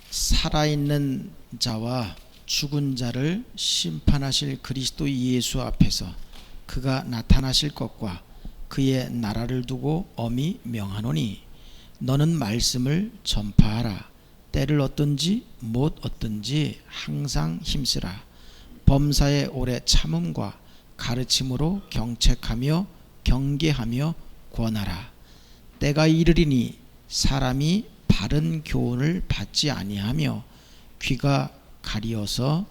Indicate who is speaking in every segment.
Speaker 1: 살아있는 자와 죽은 자를 심판하실 그리스도 예수 앞에서 그가 나타나실 것과 그의 나라를 두고 엄히 명하노니 너는 말씀을 전파하라. 때를 얻든지 못 얻든지 항상 힘쓰라. 범사에 오래 참음과 가르침으로 경책하며 경계하며 권하라. 때가 이르리니 사람이 바른 교훈을 받지 아니하며 귀가 가리어서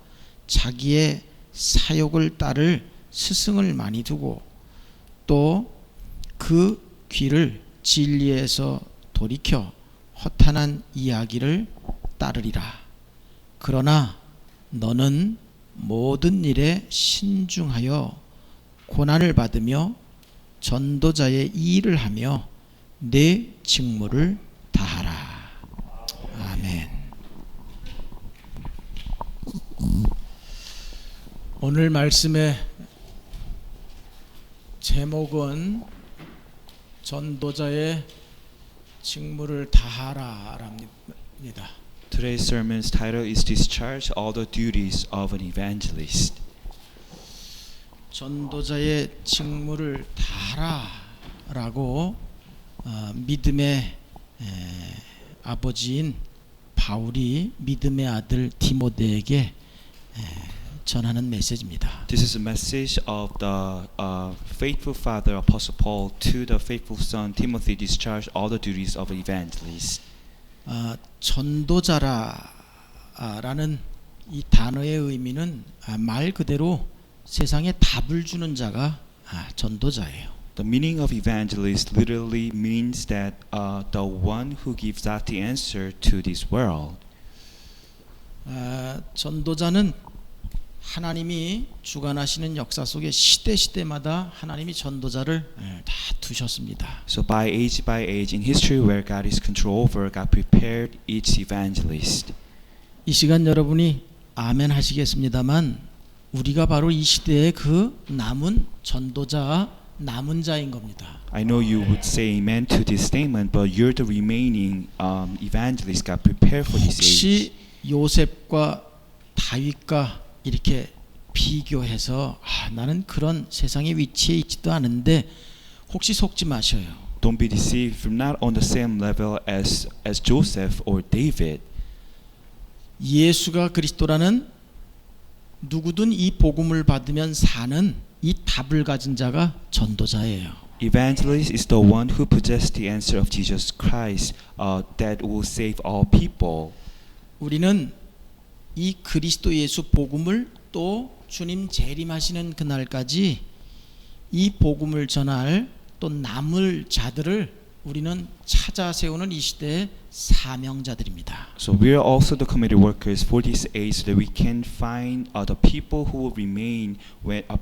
Speaker 1: 자기의 사욕을 따를 스승을 많이 두고 또 그 귀를 진리에서 돌이켜 허탄한 이야기를 따르리라. 그러나 너는 모든 일에 신중하여 고난을 받으며 전도자의 일을 하며 내 직무를 다하라. 아멘. 오늘 말씀의 제목은 전도자의 직무를 다하라랍니다.
Speaker 2: Today's sermon's title is Discharge All the Duties of an Evangelist.
Speaker 1: 전도자의 직무를 다하라라고 믿음의 아버지인 바울이 믿음의 아들 디모데에게 전하는 메시지입니다.
Speaker 2: This is a message of the faithful father, Apostle Paul, to the faithful son Timothy. Discharge all the duties of an evangelist.
Speaker 1: 전도자라는 이 단어의 의미는 말 그대로 세상에 답을 주는 자가 전도자예요.
Speaker 2: The meaning of evangelist literally means that the one who gives out the answer to this world.
Speaker 1: 전도자는 하나님이 주관하시는 역사 속에 시대마다 하나님이 전도자를 다 두셨습니다.
Speaker 2: So by age in history where God is control over, God prepared each evangelist.
Speaker 1: 이 시간 여러분이 아멘 하시겠습니다만 우리가 바로 이 시대의 그 남은 전도자, 남은 자인 겁니다.
Speaker 2: I know you would say amen to this statement, but you're the remaining evangelist God prepared for this age.
Speaker 1: 혹시 요셉과 다윗과 이렇게 비교해서 나는 그런 세상의 위치에 있지도 않은데 혹시 속지 마셔요.
Speaker 2: Don't be deceived. You're not on the same level as Joseph or David.
Speaker 1: 예수가 그리스도라는 누구든 이 복음을 받으면 사는 이 답을 가진 자가 전도자예요.
Speaker 2: Evangelist is the one who possesses the answer of Jesus Christ that will save all people.
Speaker 1: 우리는 이 그리스도 예수 복음을 또 주님 재림하시는 그날까지 이 복음을 전할 또 남을 자들을 우리는 찾아 세우는 이 시대의 사명자들입니다.
Speaker 2: So we are also the committed workers for this age, so that we can find the people who will remain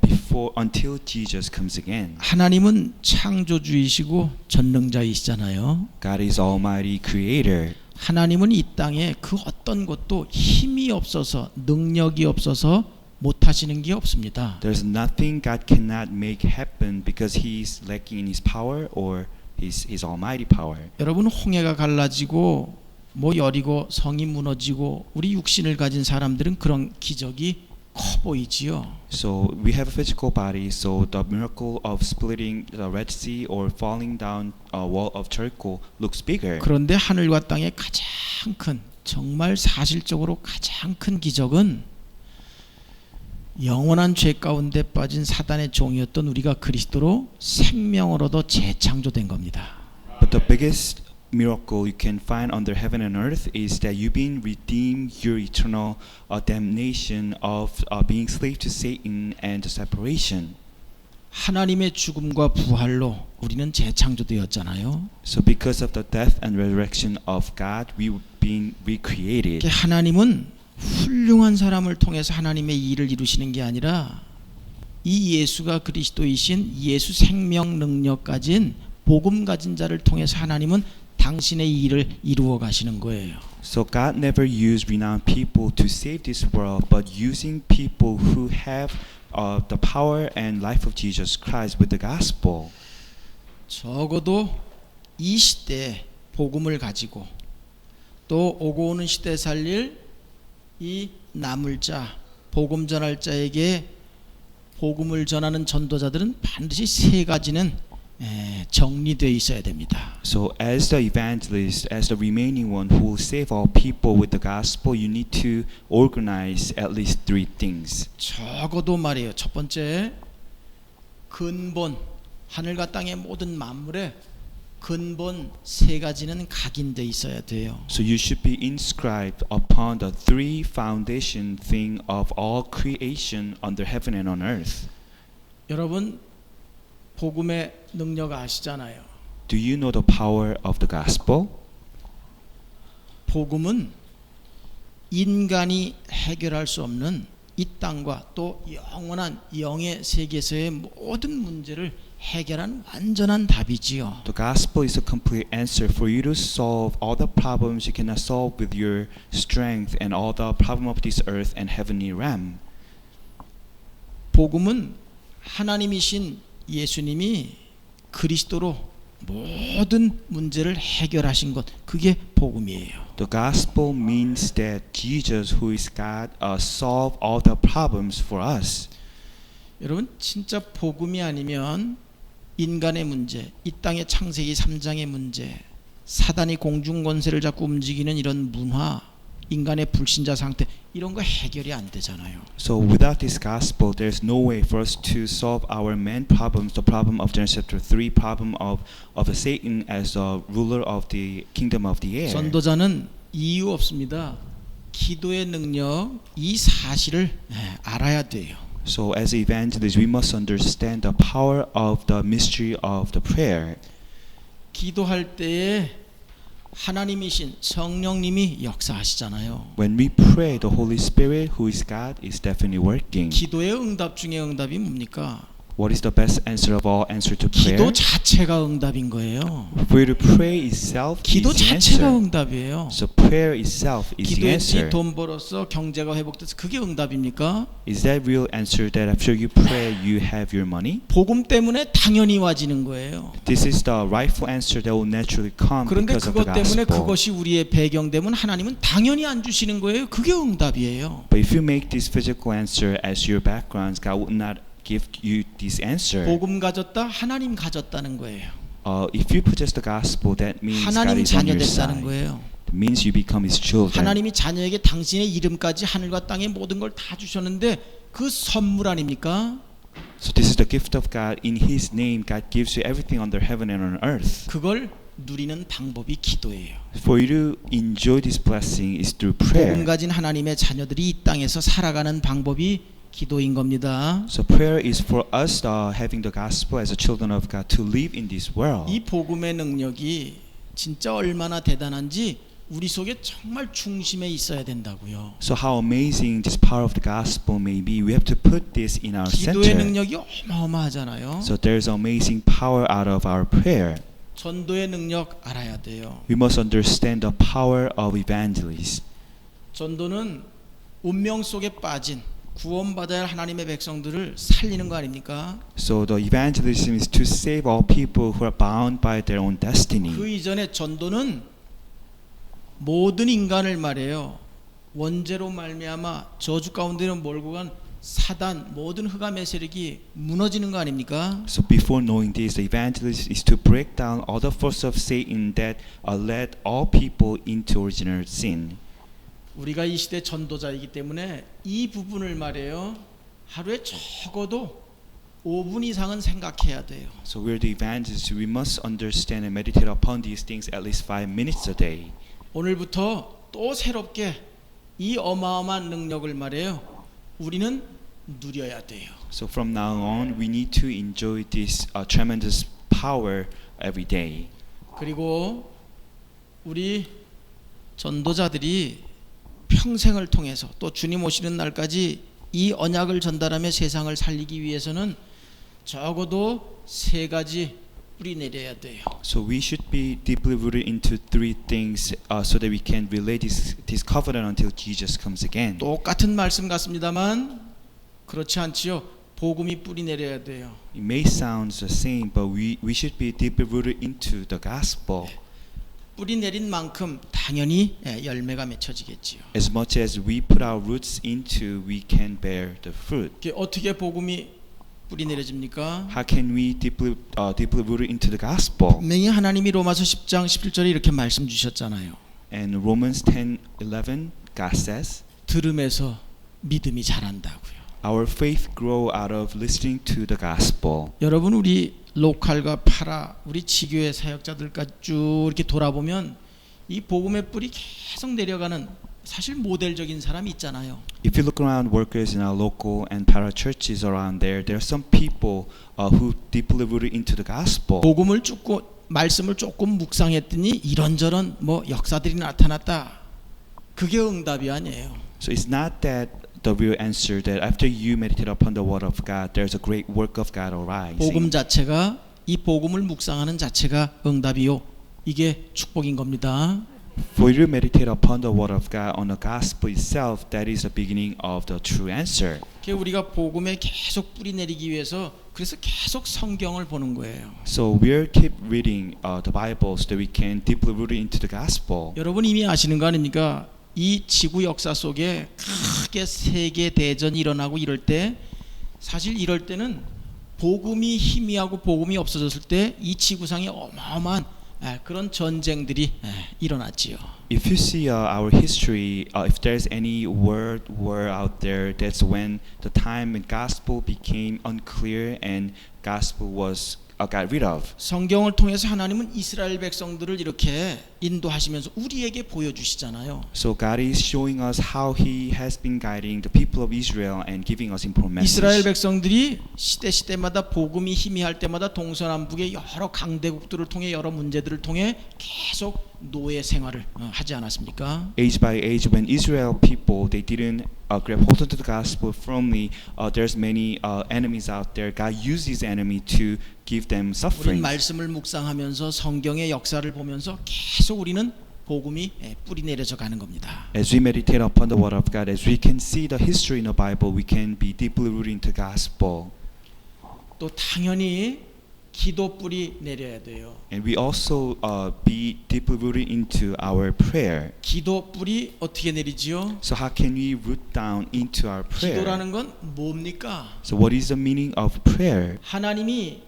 Speaker 2: before until Jesus comes again.
Speaker 1: 하나님은 창조주이시고 전능자이시잖아요.
Speaker 2: God is Almighty Creator.
Speaker 1: 하나님은 이 땅에 그 어떤 것도 힘이 없어서 능력이 없어서 못 하시는 게 없습니다.
Speaker 2: There's nothing God cannot make happen because He is lacking in His power or His Almighty power.
Speaker 1: 여러분 홍해가 갈라지고 여리고 성이 무너지고 우리 육신을 가진 사람들은 그런 기적이 커 보이지요.
Speaker 2: So we have a physical body, so the miracle of splitting the Red Sea or falling down a wall of Jericho looks bigger.
Speaker 1: 그런데 하늘과 땅의 가장 큰 정말 사실적으로 가장 큰 기적은 영원한 죄 가운데 빠진 사단의 종이었던 우리가 그리스도로 생명을 얻어 재창조된 겁니다.
Speaker 2: But the biggest miracle you can find under heaven and earth is that you've been redeemed your eternal damnation of being slave to Satan and the separation.
Speaker 1: 하나님의 죽음과 부활로 우리는 재창조되었잖아요.
Speaker 2: So because of the death and resurrection of God, we've been recreated.
Speaker 1: 하나님은 훌륭한 사람을 통해서 하나님의 일을 이루시는 게 아니라 이 예수가 그리스도이신 예수 생명 능력 가진 복음 가진 자를 통해서 하나님은 당신의 일을 이루어 가시는 거예요.
Speaker 2: So God never used renowned people to save this world, but using people who have the power and life of Jesus Christ with the gospel.
Speaker 1: 적어도 이 시대에 복음을 가지고 또 오고 오는 시대에 살릴 이 남을 자, 복음 전할 자에게 복음을 전하는 전도자들은 반드시 세 가지는 정리되어 있어야 됩니다.
Speaker 2: So as the evangelist, as the remaining one who will save all people with the gospel, you need to organize at least three things.
Speaker 1: 적어도 말이에요. 첫 번째, 근본, 하늘과 땅의 모든 만물의 근본 세 가지는 각인되어 있어야 돼요.
Speaker 2: So you should be inscribed upon the three foundation thing of all creation under heaven and on earth.
Speaker 1: 여러분 복음의 능력 아시잖아요.
Speaker 2: Do you know the power of the gospel?
Speaker 1: 복음은 인간이 해결할 수 없는 이 땅과 또 영원한 영의 세계에서의 모든 문제를 해결한 완전한 답이지요.
Speaker 2: The gospel is a complete answer for you to solve all the problems you cannot solve with your strength and all the problem of this earth and heavenly realm.
Speaker 1: 복음은 하나님이신 예수님이 그리스도로 모든 문제를 해결하신 것, 그게 복음이에요.
Speaker 2: The gospel means that Jesus, who is God, solved all the problems for us.
Speaker 1: 여러분 진짜 복음이 아니면 인간의 문제, 이 땅의 창세기 3장의 문제, 사단이 공중 권세를 잡고 움직이는 이런 문화, 인간의 불신자 상태, 이런 거 해결이 안 되잖아요.
Speaker 2: So without this gospel, there's no way for us to solve our main problems, the problem of Genesis chapter 3, problem of Satan as a ruler of the kingdom of the air.
Speaker 1: 전도자는 이유 없습니다. 기도의 능력, 이 사실을 알아야 돼요.
Speaker 2: So as evangelists, we must understand the power of the mystery of the prayer.
Speaker 1: 기도할 때에 하나님이신 성령님이 역사하시잖아요.
Speaker 2: When we pray, the Holy Spirit, who is God, is definitely working.
Speaker 1: 기도의 응답 중에 응답이 뭡니까?
Speaker 2: What is the best answer of all answer to prayer?
Speaker 1: 기도 자체가 응답인 거예요.
Speaker 2: For you to pray itself
Speaker 1: 기도
Speaker 2: is the
Speaker 1: 자체가
Speaker 2: answer.
Speaker 1: 응답이에요.
Speaker 2: So prayer itself is the
Speaker 1: 기도했지
Speaker 2: answer.
Speaker 1: 돈 벌어서 경제가 회복돼서 그게 응답입니까?
Speaker 2: Is that real answer that after you pray you have your money?
Speaker 1: 복음 때문에 당연히 와지는 거예요.
Speaker 2: This is the rightful answer that will naturally come
Speaker 1: 그런데
Speaker 2: because of the
Speaker 1: 그것 때문에
Speaker 2: gospel.
Speaker 1: 그것이 우리의 배경되면 하나님은 당연히 안 주시는 거예요. 그게 응답이에요.
Speaker 2: But if you make this physical answer as your background, God would not give you this answer.
Speaker 1: 복음 가졌다, 하나님 가졌다는 거예요.
Speaker 2: If you possess the gospel, that means God
Speaker 1: 하나님
Speaker 2: is on
Speaker 1: 자녀
Speaker 2: your
Speaker 1: 됐다는
Speaker 2: side.
Speaker 1: 거예요.
Speaker 2: It means you become His children.
Speaker 1: 하나님이 자녀에게 당신의 이름까지 하늘과 땅의 모든 걸 다 주셨는데 그 선물 아닙니까?
Speaker 2: So this is the gift of God. In His name, God gives you everything under heaven and on earth.
Speaker 1: 그걸 누리는 방법이 기도예요.
Speaker 2: For you to enjoy this blessing is through
Speaker 1: 복음
Speaker 2: prayer.
Speaker 1: 가진 하나님의 자녀들이 이 땅에서 살아가는 방법이 기도인 겁니다.
Speaker 2: So prayer is for us having the gospel as a children of God to live in this world.
Speaker 1: 이 복음의 능력이 진짜 얼마나 대단한지 우리 속에 정말 중심에 있어야 된다고요.
Speaker 2: So how amazing this power of the gospel may be, we have to put this in our
Speaker 1: 기도의
Speaker 2: center.
Speaker 1: 능력이 어마어마하잖아요.
Speaker 2: So there's amazing power out of our prayer.
Speaker 1: 전도의 능력 알아야 돼요.
Speaker 2: We must understand the power of evangelists.
Speaker 1: 전도는 운명 속에 빠진 구원받아야 할 하나님의 백성들을 살리는 거 아닙니까?
Speaker 2: So the evangelism is to save all people who are bound by their own destiny.
Speaker 1: 그 이전에 전도는 모든 인간을 말해요. 원죄로 말미암아 저주 가운데로 몰고 간 사단 모든 흑암의 세력이 무너지는 거 아닙니까?
Speaker 2: So before knowing this, the evangelist is to break down all the forces of Satan that led all people into original sin.
Speaker 1: 우리가 이 시대 전도자이기 때문에 이 부분을 말해요. 하루에 적어도 5분 이상은 생각해야 돼요.
Speaker 2: So we're the evangelists. We must understand and meditate upon these things at least 5 minutes a day.
Speaker 1: 오늘부터 또 새롭게 이 어마어마한 능력을 말해요. 우리는 누려야 돼요.
Speaker 2: So from now on, we need to enjoy this tremendous power every day.
Speaker 1: 그리고 우리 전도자들이 평생을 통해서 또 주님 오시는 날까지 이 언약을 전달하며 세상을 살리기 위해서는 적어도 3가지 뿌리 내려야 돼요.
Speaker 2: So we should be deeply rooted into 3 things so that we can relay this covenant until Jesus comes again.
Speaker 1: 똑같은 말씀 같습니다만 그렇지 않지요. 복음이 뿌리 내려야 돼요.
Speaker 2: It may sound the same, but we should be deeply rooted into the gospel.
Speaker 1: 뿌리 내린 만큼 당연히 열매가 맺혀지겠지요.
Speaker 2: As much as we put our roots into, we can bear the fruit.
Speaker 1: 어떻게 복음이 뿌리 내려집니까?
Speaker 2: How can we deeply rooted into the gospel?
Speaker 1: 분명히 하나님이 로마서 10장 17절에 이렇게 말씀 주셨잖아요.
Speaker 2: And Romans 10:11, God says,
Speaker 1: 들음에서 믿음이 자란다고요.
Speaker 2: our faith grow out of listening to the gospel.
Speaker 1: 여러분 우리 로컬과 파라 우리 지교회 사역자들까지 쭉 이렇게 돌아보면 이 복음의 뿌리 계속 내려가는 사실 모델적인 사람이 있잖아요.
Speaker 2: If you look around workers in our local and para churches around there are some people who deeply rooted into the gospel.
Speaker 1: 복음을 말씀을 조금 묵상했더니 이런저런 뭐 역사들이 나타났다. 그게 응답이 아니에요.
Speaker 2: So it's not that the real answer that after you meditate upon the word of God, there's a great work of God arising.
Speaker 1: 복음 자체가 이 복음을 묵상하는 자체가 응답이요. 이게 축복인 겁니다.
Speaker 2: For you to meditate upon the word of God on the gospel itself, that is the beginning of the true answer.
Speaker 1: 우리가 복음에 계속 뿌리 내리기 위해서 그래서 계속 성경을 보는 거예요.
Speaker 2: So we'll keep reading the Bible so that we can deeply root into the gospel.
Speaker 1: 여러분 이미 아시는 거 아닙니까? 이 지구 역사 속에 크게 세계 대전이 일어나고 이럴 때 사실 이럴 때는 복음이 희미하고 복음이 없어졌을 때 이 지구상에 어마어마한 그런 전쟁들이 일어났지요.
Speaker 2: If you see our history, if there's any world war out there, that's when the time when gospel became unclear and gospel was got rid of.
Speaker 1: 성경을 통해서 하나님은 이스라엘 백성들을 이렇게 인도하시면서 우리에게 보여주시잖아요.
Speaker 2: So God is showing us how He has been guiding the people of Israel and giving us important
Speaker 1: 이스라엘
Speaker 2: message.
Speaker 1: 백성들이 시대마다 복음이 희미할 때마다 동서남북의 여러 강대국들을 통해 여러 문제들을 통해 계속 노예 생활을 하지 않았습니까?
Speaker 2: Age by age, when Israel people they didn't grab hold onto the gospel firmly, there's many enemies out there. God used His enemy to give them
Speaker 1: 우리
Speaker 2: suffering.
Speaker 1: 말씀을 묵상하면서 성경의 역사를 보면서 계속 우리는 복음이 뿌리 내려져 가는 겁니다.
Speaker 2: As we meditate upon the word of God, as we can see the history in the Bible, we can be deeply rooted into gospel.
Speaker 1: 또 당연히 기도 뿌리 내려야 돼요.
Speaker 2: And we also be deeply rooted into our prayer.
Speaker 1: 기도 뿌리 어떻게 내리지요?
Speaker 2: So how can we root down into our prayer?
Speaker 1: 기도라는 건 뭡니까?
Speaker 2: So what is the meaning of prayer?
Speaker 1: 하나님이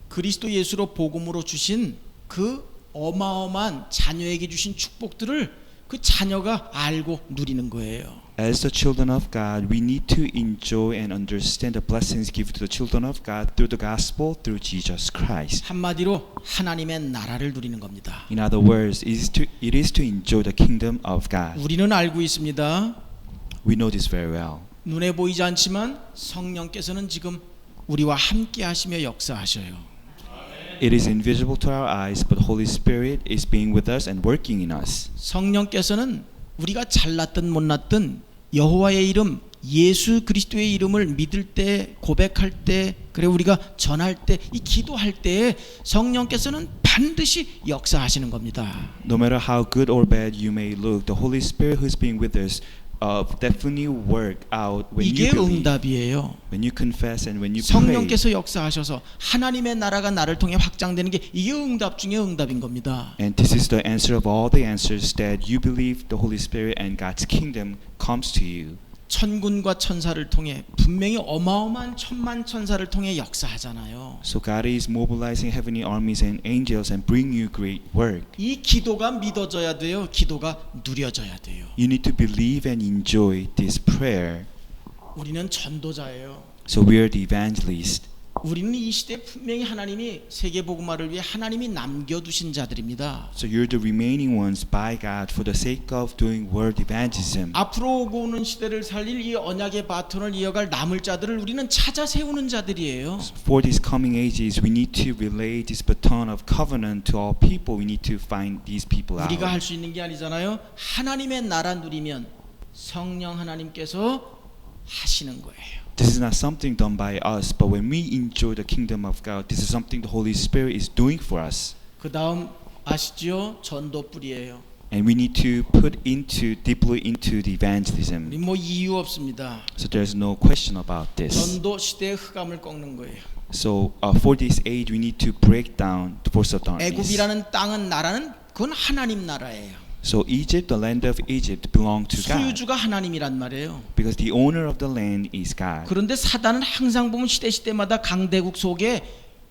Speaker 1: 그리스도 예수로 복음으로 주신 그 어마어마한 자녀에게 주신 축복들을 그 자녀가 알고 누리는 거예요.
Speaker 2: As the children of God, we need to enjoy and understand the blessings given to the children of God through the gospel, through Jesus Christ.
Speaker 1: 한마디로 하나님의 나라를 누리는 겁니다.
Speaker 2: In other words, it is to enjoy the kingdom of God.
Speaker 1: 우리는 알고 있습니다.
Speaker 2: We know this very well.
Speaker 1: 눈에 보이지 않지만 성령께서는 지금 우리와 함께 하시며 역사하셔요.
Speaker 2: It is invisible to our eyes, but the Holy Spirit is being with us and working in us.
Speaker 1: 성령께서는 우리가 잘났든 못났든 여호와의 이름 예수 그리스도의 이름을 믿을 때 고백할 때 그래 우리가 전할 때 이 기도할 때에 성령께서는 반드시 역사하시는 겁니다.
Speaker 2: No matter how good or bad you may look, the Holy Spirit who is being with us definitely work out when
Speaker 1: 이게
Speaker 2: you believe,
Speaker 1: 응답이에요.
Speaker 2: when you confess and when you pray.
Speaker 1: 성령께서 역사하셔서 하나님의 나라가 나를 통해 확장되는 게 이게 응답 중에 응답인 겁니다.
Speaker 2: And this is the answer of all the answers, that you believe the Holy Spirit and God's kingdom comes to you.
Speaker 1: 천군과 천사를 통해 분명히 어마어마한 천만 천사를 통해 역사하잖아요.
Speaker 2: So God is mobilizing heavenly armies and angels and bring you great work.
Speaker 1: 이 기도가 믿어져야 돼요. 기도가 누려져야 돼요.
Speaker 2: You need to believe and enjoy this prayer.
Speaker 1: 우리는 전도자예요.
Speaker 2: So we are the evangelist.
Speaker 1: 우리는 이 시대에 분명히 하나님이 세계 복음화를 위해 하나님이 남겨두신 자들입니다.
Speaker 2: So you're the remaining ones by God for the sake of doing world evangelism.
Speaker 1: 앞으로 오고 오는 시대를 살릴 이 언약의 바톤을 이어갈 남을 자들을 우리는 찾아 세우는 자들이에요.
Speaker 2: For these coming ages, we need to relay this baton of covenant to all people. We need to find these people out.
Speaker 1: 우리가 할 수 있는 게 아니잖아요. 하나님의 나라 누리면 성령 하나님께서 하시는 거예요.
Speaker 2: This is not something done by us, but when we enjoy the kingdom of God, this is something the Holy Spirit is doing for us.
Speaker 1: 그 다음 아시죠? 전도 뿌리예요.
Speaker 2: And we need to put deeply into the evangelism.
Speaker 1: 우리 뭐 이유 없습니다.
Speaker 2: So there's no question about this.
Speaker 1: 전도 시대의 흑암을 꺾는 거예요.
Speaker 2: So for this age, we need to break down the force of darkness.
Speaker 1: 애굽이라는 땅은 나라는 그건 하나님 나라예요.
Speaker 2: So Egypt, the land of Egypt, belonged to God
Speaker 1: 소유주가 하나님이란 말이에요.
Speaker 2: because the owner of the land is God.
Speaker 1: 그런데 사단은 항상 보면 시대마다 강대국 속에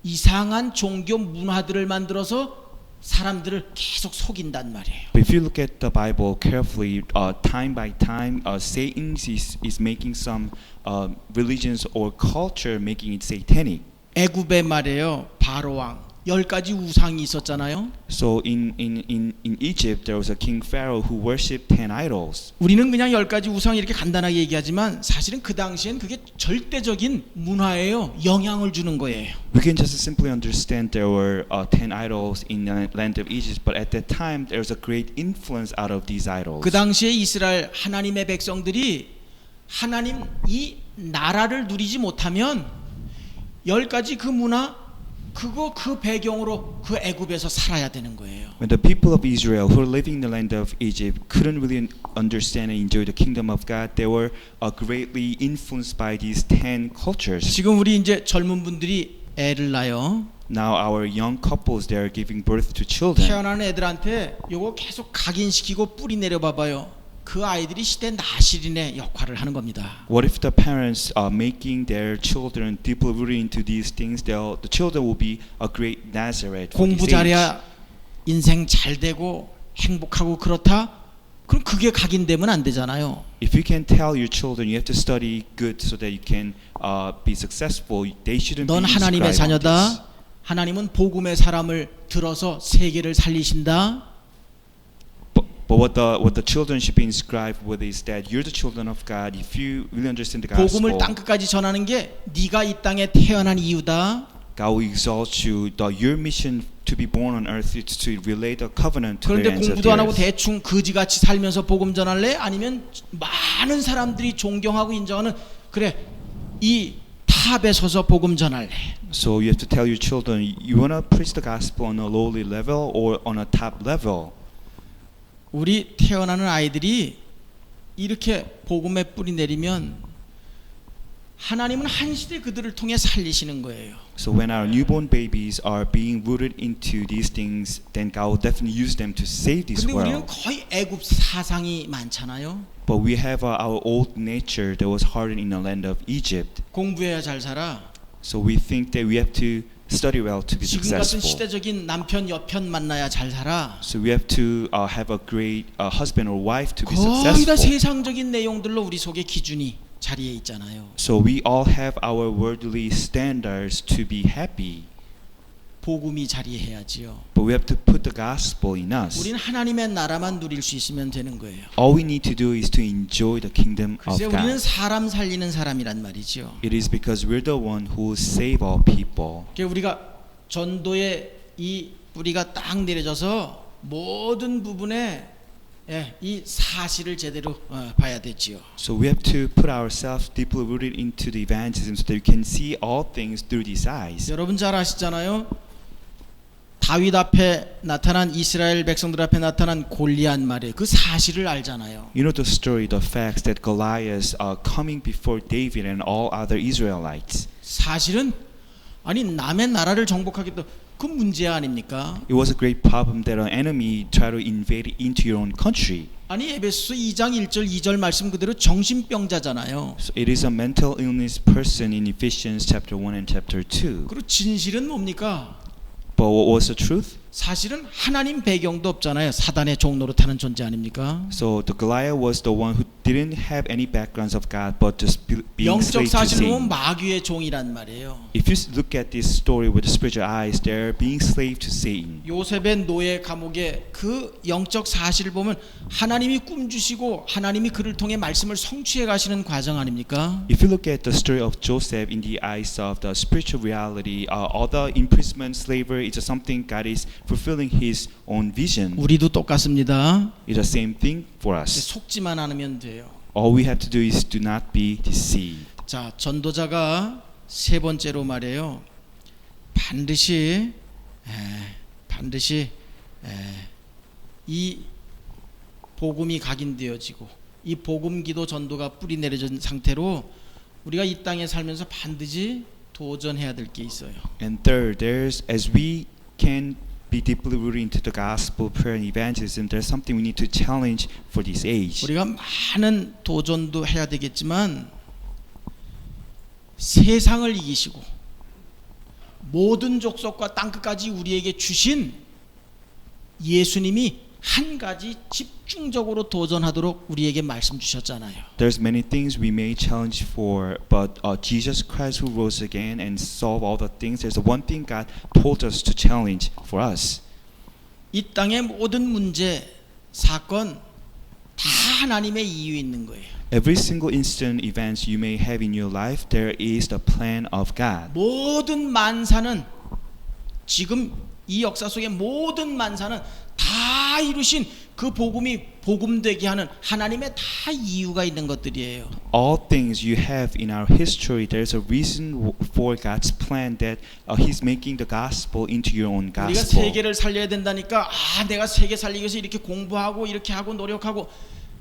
Speaker 1: 이상한 종교 문화들을 만들어서 사람들을 계속 속인단 말이에요.
Speaker 2: But if you look at the Bible carefully, time by time, Satan is making some religions or culture, making it satanic.
Speaker 1: 애굽의 말이에요. 바로 왕 10가지 우상이 있었잖아요.
Speaker 2: So in Egypt, there was a king Pharaoh who worshipped 10 idols.
Speaker 1: 우리는 그냥 10가지 우상 이렇게 간단하게 얘기하지만 사실은 그 당시엔 그게 절대적인 문화예요. 영향을 주는 거예요.
Speaker 2: We can just simply understand there were 10 idols in the land of Egypt, but at that time there was a great influence out of these idols.
Speaker 1: 그 당시에 이스라엘 하나님의 백성들이 하나님 이 나라를 누리지 못하면 10가지 그 문화 그 배경으로 그 애굽에서 살아야 되는 거예요.
Speaker 2: When the people of Israel who were living in the land of Egypt couldn't really understand and enjoy the kingdom of God, they were greatly influenced by these 10 cultures.
Speaker 1: 지금 우리 이제 젊은 분들이 애를 낳아요.
Speaker 2: Now our young couples, they are giving birth to children.
Speaker 1: 태어나는 애들한테 요거 계속 각인시키고 뿌리 내려봐봐요. 그 아이들이 시대 나시린의 역할을 하는 겁니다.
Speaker 2: What if the parents are making their children deeply rooted into these things? The children will be a great Nazareth for
Speaker 1: 공부
Speaker 2: this age.
Speaker 1: 잘해야 인생 잘 되고 행복하고 그렇다? 그럼 그게 각인되면 안 되잖아요.
Speaker 2: If you can tell your children you have to study good so that you can be successful, they shouldn't
Speaker 1: 넌
Speaker 2: be
Speaker 1: 하나님의
Speaker 2: inscribed on this.
Speaker 1: 자녀다. 하나님은 복음의 사람을 들어서 세계를 살리신다.
Speaker 2: But what the children should be inscribed with is that you're the children of God. If you really understand the
Speaker 1: 복음을
Speaker 2: gospel,
Speaker 1: 땅 끝까지 전하는 게 네가 이 땅에 태어난 이유다.
Speaker 2: God will exalt you. Your mission to be born on earth is to relay the covenant to the
Speaker 1: 그런데
Speaker 2: ends of
Speaker 1: 공부도
Speaker 2: the
Speaker 1: 안 하고
Speaker 2: earth.
Speaker 1: 대충 거지같이 살면서 복음 전할래? 아니면 많은 사람들이 존경하고 인정하는 그래 이 탑에 서서 복음 전할래?
Speaker 2: So you have to tell your children, you want to preach the gospel on a lowly level or on a top level.
Speaker 1: 우리 태어나는 아이들이 이렇게 복음에 뿌리 내리면 하나님은 한 시대 그들을 통해 살리시는 거예요.
Speaker 2: So when our newborn babies are being rooted into these things, then God will definitely use them to save this
Speaker 1: 근데 우리는
Speaker 2: world.
Speaker 1: 거의 애굽 사상이 많잖아요.
Speaker 2: But we have our old nature that was hardened in the land of Egypt.
Speaker 1: 공부해야 잘 살아.
Speaker 2: So we think that we have to study well to be
Speaker 1: 지금 같은
Speaker 2: successful.
Speaker 1: 시대적인 남편 여편 만나야 잘 살아.
Speaker 2: So we have to have a great husband or wife to be
Speaker 1: 거의 다
Speaker 2: successful.
Speaker 1: 세상적인 내용들로 우리 속에 기준이 자리에 있잖아요.
Speaker 2: So we all have our worldly standards to be happy.
Speaker 1: 복음이 자리해야지요.
Speaker 2: But we have to put the gospel in us.
Speaker 1: 우리는 하나님의 나라만 누릴 수 있으면 되는 거예요.
Speaker 2: All we need to do is to enjoy the kingdom of
Speaker 1: 글쎄 우리는
Speaker 2: God.
Speaker 1: 사람 살리는 사람이란 말이죠.
Speaker 2: It is because we're the one who will save all people.
Speaker 1: 그러니까 우리가 전도의 이 뿌리가 딱 내려져서 모든 부분에 이 사실을 제대로 봐야 되지요.
Speaker 2: So we have to put ourselves deeply rooted into the evangelism so that we can see all things through these eyes.
Speaker 1: 여러분 잘 아시잖아요. 다윗 앞에 나타난 이스라엘 백성들 앞에 나타난 골리앗 말이에요. 그 사실을 알잖아요.
Speaker 2: You know the story, the facts that Goliath coming before David and all other Israelites.
Speaker 1: 사실은 아니 남의 나라를 정복하겠다. 그 문제 아닙니까?
Speaker 2: It was a great problem that an enemy tried to invade into your own country.
Speaker 1: 아니 에베소서 2장 1절 2절 말씀 그대로 정신병자잖아요.
Speaker 2: So it is a mental illness person in Ephesians chapter 1 and chapter 2.
Speaker 1: 그리고 진실은 뭡니까?
Speaker 2: But what was the truth?
Speaker 1: 사실은 하나님 배경도 없잖아요. 사단의 종로로 타는 존재 아닙니까?
Speaker 2: So the Goliath was the one who didn't have any backgrounds of God, but just being
Speaker 1: 영적
Speaker 2: slave to
Speaker 1: 사실로 보면
Speaker 2: Satan.
Speaker 1: 마귀의 종이란 말이에요.
Speaker 2: If you look at this story with the spiritual eyes, they're being slave to Satan.
Speaker 1: 요셉의 노예 감옥의 그 영적 사실을 보면 하나님이 꿈 주시고 하나님이 그를 통해 말씀을 성취해 가시는 과정 아닙니까?
Speaker 2: If you look at the story of Joseph in the eyes of the spiritual reality, all the imprisonment, slavery, it's just something God is fulfilling His own vision.
Speaker 1: 우리도 똑같습니다.
Speaker 2: It's the same thing for us.
Speaker 1: 속지만 않으면 돼요.
Speaker 2: All we have to do is do not be deceived.
Speaker 1: 자, 전도자가 세 번째로 말해요. 반드시 이 복음이 각인되어지고 이 복음 기도 전도가 뿌리 내려진 상태로 우리가 이 땅에 살면서 반드시 도전해야 될 게 있어요.
Speaker 2: And third, there's as we can be deeply rooted into the gospel, prayer, and evangelism, there's something we need to challenge for this age.
Speaker 1: 우리가 많은 도전도 해야 되겠지만 세상을 이기시고 모든 족속과 땅끝까지 우리에게 주신 예수님이 한 가지 집중적으로 도전하도록 우리에게 말씀 주셨잖아요.
Speaker 2: There's many things we may challenge for, but Jesus Christ who rose again and solved all the things, there's one thing God told us to challenge for us.
Speaker 1: 이 땅의 모든 문제, 사건 다 하나님의 이유 있는 거예요.
Speaker 2: Every single instant events you may have in your life, there is the plan of God.
Speaker 1: 모든 만사는 지금 이 역사 속의 모든 만사는 다 이루신 그 복음이 복음되게 하는 하나님의 다 이유가 있는 것들이에요.
Speaker 2: All things you have in our history, there's a reason for God's plan that He's making the gospel into your own
Speaker 1: 우리가
Speaker 2: gospel.
Speaker 1: 세계를 살려야 된다니까 내가 세계 살리기 위해서 이렇게 공부하고 이렇게 하고 노력하고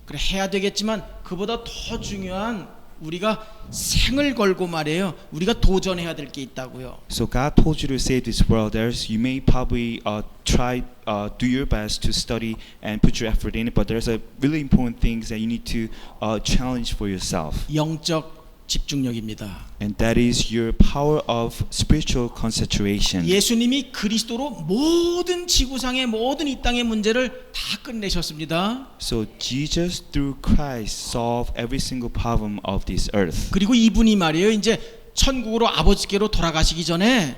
Speaker 1: 그래 해야 되겠지만 그보다 더 중요한 우리가 생을 걸고 말이에요. 우리가 도전해야 될 게 있다고요.
Speaker 2: So God told you to save this world. You may probably try, do your best to study and put your effort in it, but there's a really important things that you need to challenge for yourself.
Speaker 1: 영적 집중력입니다.
Speaker 2: And that is your power of spiritual concentration.
Speaker 1: 예수님이 그리스도로 모든 지구상의 모든 이 땅의 문제를 다 끝내셨습니다.
Speaker 2: So Jesus through Christ solved every single problem of this earth.
Speaker 1: 그리고 이분이 말이에요. 이제 천국으로 아버지께로 돌아가시기 전에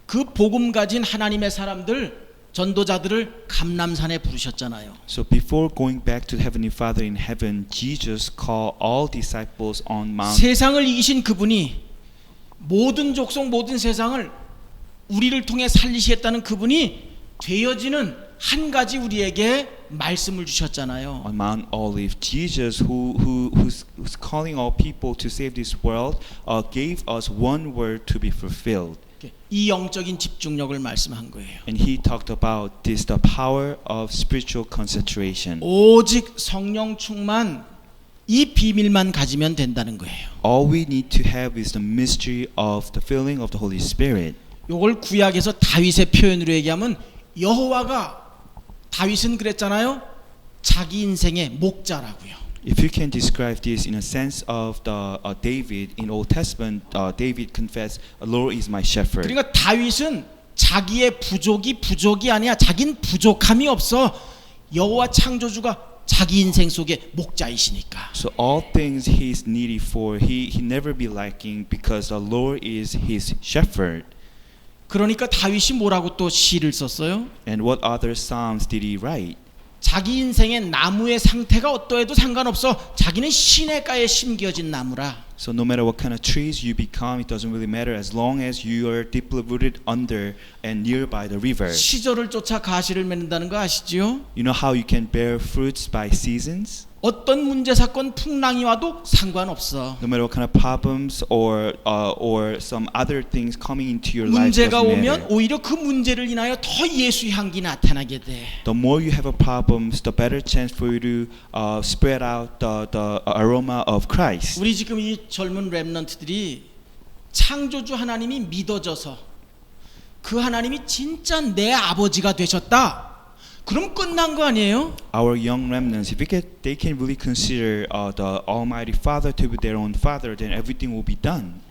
Speaker 1: 그 복음 가진 하나님의 사람들 전도자들을 감람산에 부르셨잖아요.
Speaker 2: So before going back to Heavenly Father in heaven, Jesus called all disciples on Mount.
Speaker 1: 세상을 이기신 그분이 모든 족속 모든 세상을 우리를 통해 살리시겠다는 그분이 되어지는 한 가지 우리에게 말씀을 주셨잖아요.
Speaker 2: On Mount Olive, Jesus, who's calling all people to save this world, gave us one word to be fulfilled.
Speaker 1: 이 영적인 집중력을 말씀한 거예요.
Speaker 2: And he talked about this, the power of spiritual concentration.
Speaker 1: 오직 성령 충만 이 비밀만 가지면 된다는 거예요.
Speaker 2: All we need to have is the mystery of the filling of the Holy Spirit.
Speaker 1: 이걸 구약에서 다윗의 표현으로 얘기하면 여호와가 다윗은 그랬잖아요. 자기 인생의 목자라고요.
Speaker 2: If you can describe this in a sense of the David in Old Testament, David confessed, "Lord is my shepherd."
Speaker 1: 그러니까 다윗은 자기의 부족이 아니야. 자긴 부족함이 없어. 여호와 창조주가 자기 인생 속에 목자이시니까.
Speaker 2: So all things he's needy for, he never be lacking because the Lord is his shepherd.
Speaker 1: 그러니까 다윗이 뭐라고 또 시를 썼어요?
Speaker 2: And what other psalms did he write?
Speaker 1: 자기 인생의 나무의 상태가 어떠해도 상관없어. 자기는 시냇가에 심겨진 나무라.
Speaker 2: So no matter what kind of trees you become, it doesn't really matter as long as you are deeply rooted under and nearby the river.
Speaker 1: 시절을 쫓아 가시를 맺는다는 거 아시지요?
Speaker 2: You know how you can bear fruits by seasons?
Speaker 1: 어떤 문제 사건 풍랑이 와도 상관없어.
Speaker 2: No matter what kind of problems or some other things coming into your life
Speaker 1: 문제가
Speaker 2: doesn't
Speaker 1: 오면
Speaker 2: matter.
Speaker 1: 오히려 그 문제를 인하여 더 예수 향기 나타나게 돼.
Speaker 2: The more you have a problems, the better chance for you to spread out the aroma of Christ.
Speaker 1: 우리 지금 이 젊은 렘넌트들이 창조주 하나님이 믿어져서 그 하나님이 진짜 내 아버지가 되셨다. 그럼 끝난 거 아니에요?
Speaker 2: Our young remnants, if they can really consider the Almighty Father to be their own Father, then everything will be done.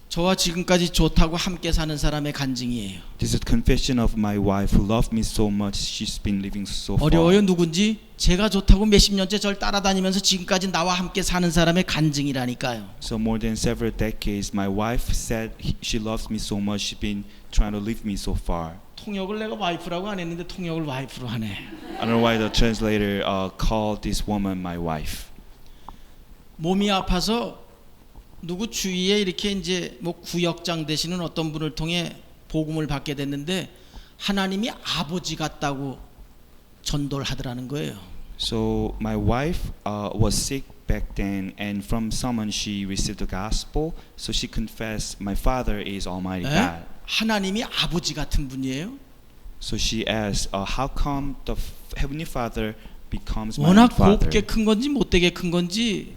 Speaker 1: 저와 지금까지 좋다고 함께 사는 사람의 간증이에요.
Speaker 2: This is a confession of my wife who loved me so much. She's been living so far.
Speaker 1: 어려워요 누군지? 제가 좋다고 몇십 년째 절 따라다니면서 지금까지 나와 함께 사는 사람의 간증이라니까요.
Speaker 2: So more than several decades, my wife said she loves me so much. She's been trying to leave me so far.
Speaker 1: 통역을 내가 와이프라고 안 했는데 통역을 와이프로 하네.
Speaker 2: I don't know why the translator called this woman my wife.
Speaker 1: 몸이 아파서 누구 주위에 이렇게 이제 뭐 구역장 되시는 어떤 분을 통해 복음을 받게 됐는데 하나님이 아버지 같다고 전도를 하더라는 거예요.
Speaker 2: So my wife was sick back then, and from someone she received the gospel. So she confessed, "My father is Almighty God."
Speaker 1: 하나님이 아버지 같은 분이에요?
Speaker 2: So she asked, "How come the Heavenly Father becomes my
Speaker 1: 워낙
Speaker 2: father.
Speaker 1: 곱게 큰 건지 못되게 큰 건지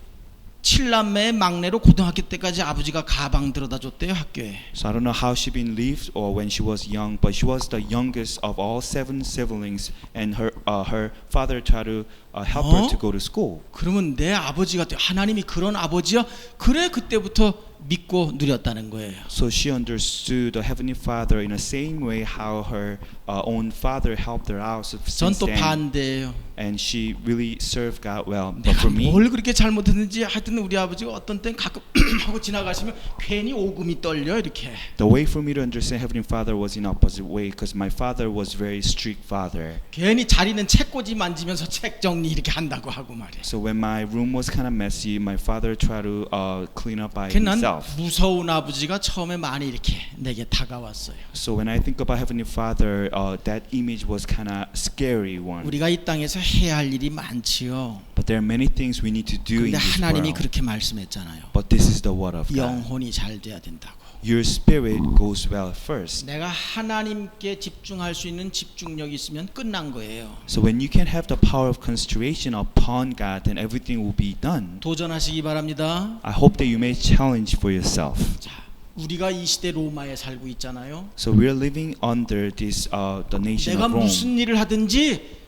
Speaker 1: 7남매의 막내로 고등학교 때까지 아버지가 가방 들어다 줬대요, 학교에.
Speaker 2: So I don't know how she been lived or when she was young, but she was the youngest of all 7 siblings, and her father tried to help her to go to school.
Speaker 1: 그러면 내 아버지가 하나님이 그런 아버지야? 그래 그때부터 믿고 누렸다는 거예요.
Speaker 2: So she understood the heavenly Father in the same way how her own father helped her out. So
Speaker 1: 전
Speaker 2: since
Speaker 1: 또
Speaker 2: then,
Speaker 1: 반대예요.
Speaker 2: and she really served God well. But
Speaker 1: 내가
Speaker 2: for me,
Speaker 1: 뭘 그렇게 잘못했는지 하여튼 우리 아버지가 어떤 땐 가끔 하고 지나가시면 괜히 오금이 떨려 이렇게.
Speaker 2: the way for me to understand heavenly Father was in opposite way, because my father was very strict father.
Speaker 1: 괜히 자리는 책꽂이 만지면서 책 정리 이렇게 한다고 하고 말이야.
Speaker 2: So when my room was kind of messy, my father tried to clean up by
Speaker 1: 난
Speaker 2: himself.
Speaker 1: 무서운 아버지가 처음에 많이 이렇게 내게 다가왔어요.
Speaker 2: So when I think about heavenly Father, that image was kind of scary one.
Speaker 1: 우리가 이 땅에서 해야 할 일이 많지요.
Speaker 2: But there are many things we need to do in
Speaker 1: 근데
Speaker 2: this
Speaker 1: 하나님이
Speaker 2: world.
Speaker 1: 그렇게 말씀했잖아요.
Speaker 2: But this is the word of God.
Speaker 1: 영혼이 잘 돼야 된다고.
Speaker 2: Your spirit goes well first.
Speaker 1: 내가 하나님께 집중할 수 있는 집중력이 있으면 끝난 거예요.
Speaker 2: So when you can have the power of concentration upon God, then everything will be done.
Speaker 1: 도전하시기 바랍니다.
Speaker 2: I hope that you may challenge for yourself.
Speaker 1: 자, 우리가 이 시대 로마에 살고 있잖아요.
Speaker 2: So we're living under this the nation
Speaker 1: 내가
Speaker 2: of Rome.
Speaker 1: 무슨 일을 하든지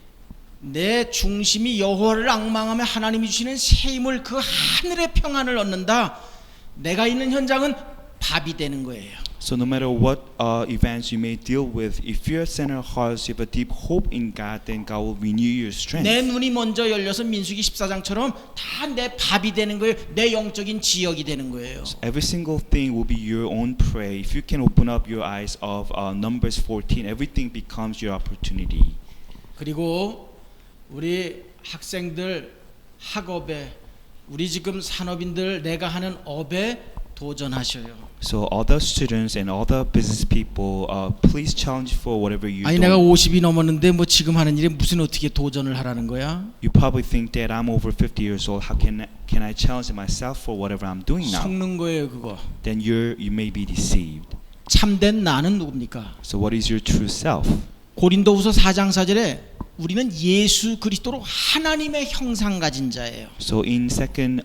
Speaker 1: 내 중심이 여호와를 앙망하며 하나님이 주시는 새 힘을 그 하늘의 평안을 얻는다. 내가 있는 현장은 밥이 되는 거예요.
Speaker 2: So no matter what events you may deal with, if your center hearts have a deep hope in God, then God will renew your strength.
Speaker 1: 내 눈이 먼저 열려서 민수기 14장처럼 다 내 밥이 되는 거예요. 내 영적인 지역이 되는 거예요.
Speaker 2: Every single thing will be your own prey. If you can open up your eyes of Numbers 14, everything becomes your opportunity.
Speaker 1: 그리고 우리 학생들 학업에 우리 지금 산업인들 내가 하는 업에 도전하셔요.
Speaker 2: So all the students and all the business people, please challenge for whatever you
Speaker 1: 아니
Speaker 2: do.
Speaker 1: 내가 50이 넘었는데 뭐 지금 하는 일에 무슨 어떻게 도전을 하라는 거야?
Speaker 2: You probably think that I'm over 50 years old. How can I challenge myself for whatever I'm doing now?
Speaker 1: 속는 거예요 그거.
Speaker 2: Then you may be deceived.
Speaker 1: 참된 나는 누굽니까?
Speaker 2: So what is your true self?
Speaker 1: 고린도후서 4장 4절에 우리는 예수 그리스도로 하나님의 형상 가진 자예요.
Speaker 2: So in 2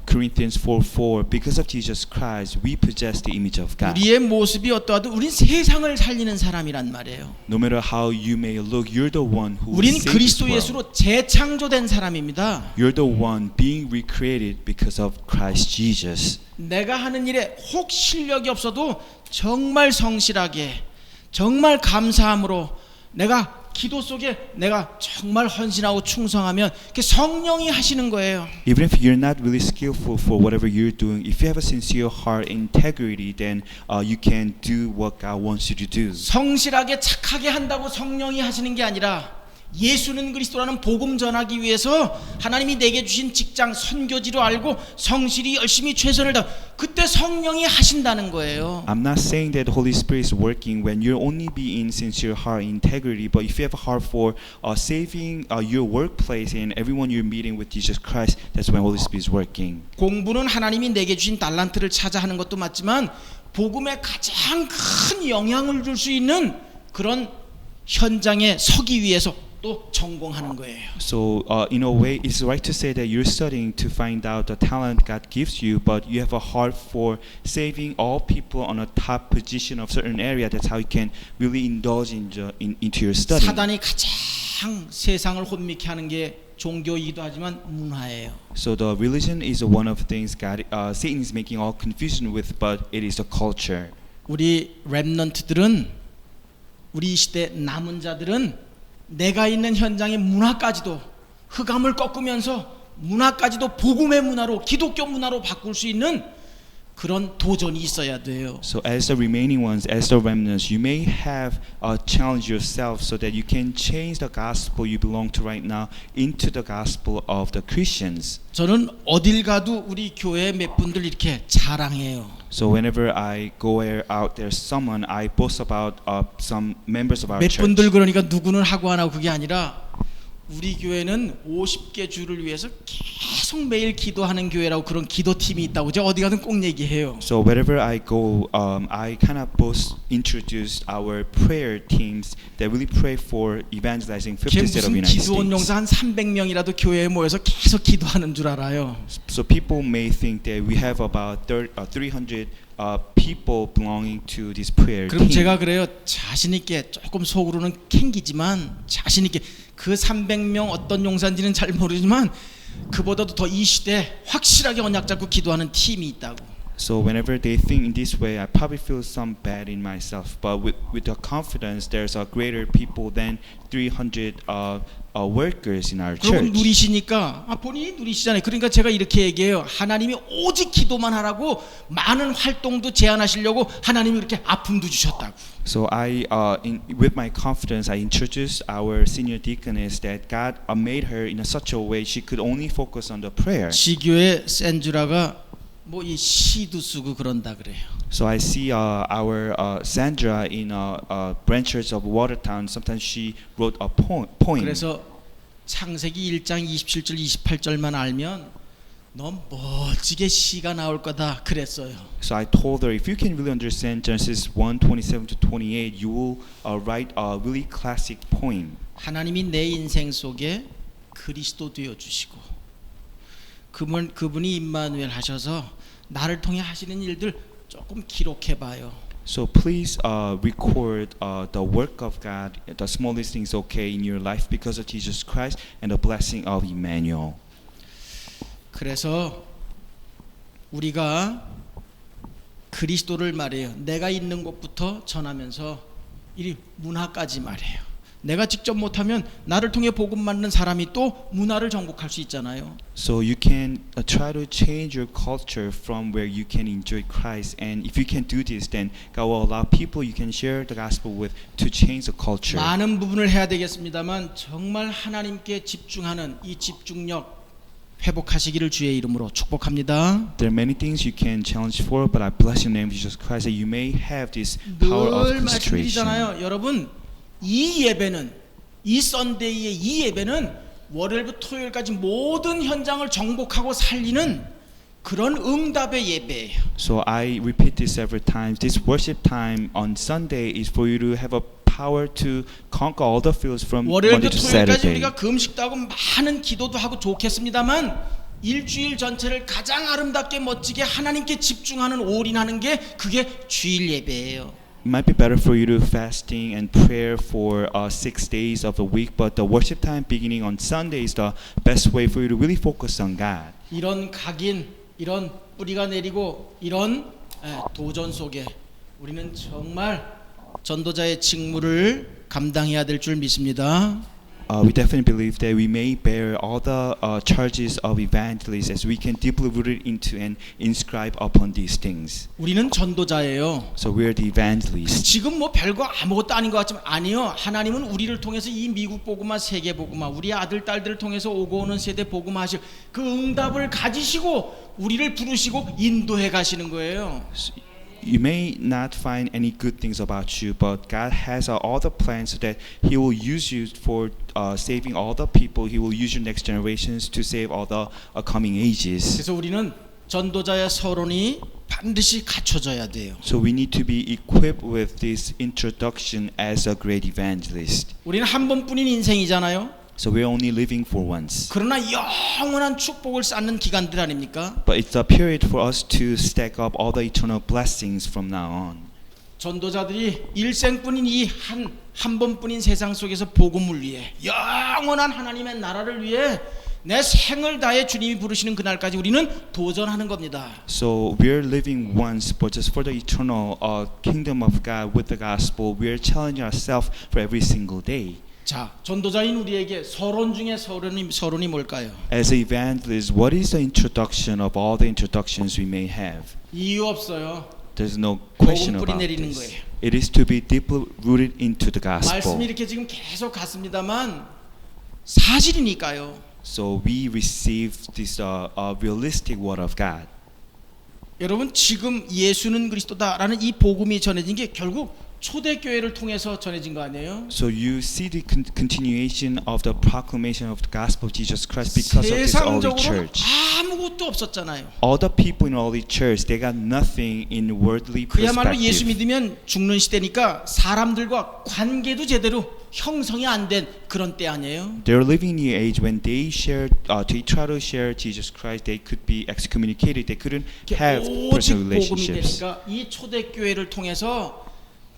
Speaker 2: Corinthians 4:4, because of Jesus Christ, we possess the image of God.
Speaker 1: 우리의 모습이 어떠하든 우린 세상을 살리는 사람이란 말이에요.
Speaker 2: No matter how you may look, you're the one who will
Speaker 1: 우린
Speaker 2: save this
Speaker 1: 그리스도
Speaker 2: world.
Speaker 1: 예수로 재창조된 사람입니다.
Speaker 2: You're the one being recreated because of Christ Jesus.
Speaker 1: 내가 하는 일에 혹 실력이 없어도 정말 성실하게 정말 감사함으로 내가 기도 속에 내가 정말 헌신하고 충성하면 그게 성령이 하시는 거예요.
Speaker 2: Even if you're not really skillful for whatever you're doing, if you have a sincere heart, integrity, then you can do what God wants you to do.
Speaker 1: 성실하게 착하게 한다고 성령이 하시는 게 아니라 예수는 그리스도라는 복음 전하기 위해서 하나님이 내게 주신 직장 선교지로 알고 성실히 열심히 최선을 다 그때 성령이 하신다는 거예요.
Speaker 2: I'm not saying that the Holy Spirit is working when you're only being sincere heart, integrity, but if you have a heart for saving your workplace and everyone you're meeting with Jesus Christ, that's when Holy Spirit is working.
Speaker 1: 공부는 하나님이 내게 주신 달란트를 찾아 하는 것도 맞지만 복음에 가장 큰 영향을 줄 수 있는 그런 현장에 서기 위해서 또 전공하는 거예요.
Speaker 2: So in a way, it's right to say that you're studying to find out the talent God gives you, but you have a heart for saving all people on a top position of certain area. That's how you can really indulge into your study.
Speaker 1: 사단이 가장 세상을 혼미케 하는 게 종교이기도 하지만 문화예요.
Speaker 2: So the religion is one of the things Satan is making all confusion with, but it is the culture.
Speaker 1: 우리 렘넌트들은 우리 시대 남은 자들은 내가 있는 현장의 문화까지도 흑암을 꺾으면서 문화까지도 복음의 문화로 기독교 문화로 바꿀 수 있는 그런 도전이 있어야 돼요.
Speaker 2: So as the remaining ones, as the remnants, you may have challenged yourself so that you can change the gospel you belong to right now into the gospel of the Christians.
Speaker 1: 저는 어딜 가도 우리 교회 몇 분들 이렇게 자랑해요.
Speaker 2: So whenever I go out there, someone I boast about some members of our
Speaker 1: 몇
Speaker 2: church.
Speaker 1: 분들 그러니까 누구는 하고 안 하고 그게 아니라 우리 교회는 50개 주를 위해서 계속 계속 매일 기도하는 교회라고 그런 기도팀이 있다고 제가 어디 가든 꼭 얘기해요.
Speaker 2: So wherever I go, I kind of both introduce our prayer teams that really pray for evangelizing 50
Speaker 1: 걔
Speaker 2: states of
Speaker 1: 무슨
Speaker 2: United
Speaker 1: 기도원
Speaker 2: States.
Speaker 1: 용사 한 300명이라도 교회에 모여서 계속 기도하는 줄 알아요.
Speaker 2: So people may think that we have about 300 people belonging to this prayer
Speaker 1: 그럼
Speaker 2: team.
Speaker 1: 제가 그래요. 자신 있게 조금 속으로는 캥기지만 자신 있게 그 300명 어떤 용사인지는 잘 모르지만 그보다도 더 이 시대에 확실하게 언약 잡고 기도하는 팀이 있다고.
Speaker 2: So whenever they think in this way, I probably feel some bad in myself. But with the confidence, there's a greater people than 300 workers in our
Speaker 1: 그리고
Speaker 2: church.
Speaker 1: 누리시니까 본인이 누리시잖아요. 그러니까 제가 이렇게 얘기해요. 하나님이 오직 기도만 하라고 많은 활동도 제안하시려고 하나님이 이렇게 아픔도 주셨다고.
Speaker 2: So with my confidence, I introduced our senior deaconess that God made her in such a way she could only focus on the prayer.
Speaker 1: 지교의 센주라가 뭐 이 시도 쓰고 그런다 그래요.
Speaker 2: So I see our Sandra in branch church of Watertown. Sometimes she wrote a poem.
Speaker 1: 그래서 창세기 1장 27절 28절만 알면 너 멋지게 시가 나올 거다 그랬어요.
Speaker 2: So I told her, if you can really understand Genesis 1:27 to 28, you will write a really classic poem.
Speaker 1: 하나님이 내 인생 속에 그리스도 되어 주시고 그분이 임마누엘 하셔서 나를 통해 하시는 일들 조금 기록해 봐요.
Speaker 2: So please record the work of God, the smallest things okay in your life because of Jesus Christ and the blessing of Emmanuel.
Speaker 1: 그래서 우리가 그리스도를 말해요. 내가 있는 곳부터 전하면서 이 문화까지 말해요. 내가 직접 못하면 나를 통해 복음 받는 사람이 또 문화를 정복할 수 있잖아요.
Speaker 2: So you can try to change your culture from where you can enjoy Christ, and if you can do this, then God will allow people you can share the gospel with to change the culture.
Speaker 1: 많은 부분을 해야 되겠습니다만 정말 하나님께 집중하는 이 집중력 회복하시기를 주의 이름으로 축복합니다.
Speaker 2: There are many things you can challenge for, but I bless your name, Jesus Christ, that you may have this power of
Speaker 1: 늘
Speaker 2: concentration.
Speaker 1: 말씀드리잖아요. 여러분 이 예배는 이 썬데이의 이 예배는 월요일부터 토요일까지 모든 현장을 정복하고 살리는 그런 응답의 예배예요.
Speaker 2: So I repeat this several times. This worship time on Sunday is for you to have a power to conquer all the fields from Monday
Speaker 1: 월요일부터
Speaker 2: to
Speaker 1: 토요일까지
Speaker 2: Saturday.
Speaker 1: 우리가 금식도 하고 많은 기도도 하고 좋겠습니다만 일주일 전체를 가장 아름답게 멋지게 하나님께 집중하는 올인하는 게 그게 주일 예배예요.
Speaker 2: It might be better for you to fasting and prayer for 6 days of the week, but the worship time beginning on Sunday is the best way for you to really focus on God.
Speaker 1: 이런 각인, 이런 뿌리가 내리고 이런 도전 속에 우리는 정말 전도자의 직무를 감당해야 될 줄 믿습니다.
Speaker 2: We definitely believe that we may bear all the charges of evangelists as we can deeply root it into and inscribe upon these things.
Speaker 1: 우리는 전도자예요.
Speaker 2: So we're the evangelists.
Speaker 1: 지금 뭐 별거 아무것도 아닌 것 같지만 아니요. 하나님은 우리를 통해서 이 미국 복음화, 세계 복음화, 우리 아들 딸들을 통해서 오고 오는 세대 복음화하실 그 응답을 가지시고 우리를 부르시고 인도해 가시는 거예요.
Speaker 2: You may not find any good things about you, but God has all the plans so that He will use you for saving all the people. He will use your next generations to save all the coming ages.
Speaker 1: 그래서 우리는 전도자의 서론이 반드시 갖춰져야 돼요.
Speaker 2: So we need to be equipped with this introduction as a great evangelist.
Speaker 1: 우리는 한 번뿐인 인생이잖아요.
Speaker 2: So we're only living for once.
Speaker 1: 그러나 영원한 축복을 쌓는 기간들 아닙니까?
Speaker 2: But it's a period for us to stack up all the eternal blessings from now on.
Speaker 1: 전도자들이 일생뿐인 이 한 번뿐인 세상 속에서 복음을 위해 영원한 하나님의 나라를 위해 내 생을 다해 주님이 부르시는 그날까지 우리는 도전하는 겁니다.
Speaker 2: So we're living once, but just for the eternal kingdom of God with the gospel, we're challenging ourselves for every single day.
Speaker 1: 자, 전도자인 우리에게 서론 중에 서론이 뭘까요?
Speaker 2: As evangelists, what is the introduction of all the introductions we may have?
Speaker 1: 이유 없어요.
Speaker 2: There's no question
Speaker 1: 복음 뿌리
Speaker 2: about
Speaker 1: 내리는
Speaker 2: this.
Speaker 1: 거예요.
Speaker 2: It is to be deeply rooted into the gospel.
Speaker 1: 말씀이 이렇게 지금 계속 갔습니다만 사실이니까요.
Speaker 2: So we receive this realistic word of God.
Speaker 1: 여러분 지금 예수는 그리스도다라는 이 복음이 전해진 게 결국 초대교회를 통해서 전해진 거 아니에요?
Speaker 2: So you see the continuation of the proclamation of the gospel of Jesus Christ because of this early
Speaker 1: 세상적으로
Speaker 2: church.
Speaker 1: 아무것도 없었잖아요.
Speaker 2: All the people in early church, they got nothing in worldly
Speaker 1: 그야말로 예수
Speaker 2: perspective.
Speaker 1: 믿으면 죽는 시대니까 사람들과 관계도 제대로 형성이 안 된 그런 때 아니에요.
Speaker 2: They're living in the age when they try to share Jesus Christ, they could be excommunicated. They couldn't have
Speaker 1: 오직
Speaker 2: personal
Speaker 1: 복음이
Speaker 2: relationships.
Speaker 1: 되니까 이 초대교회를 통해서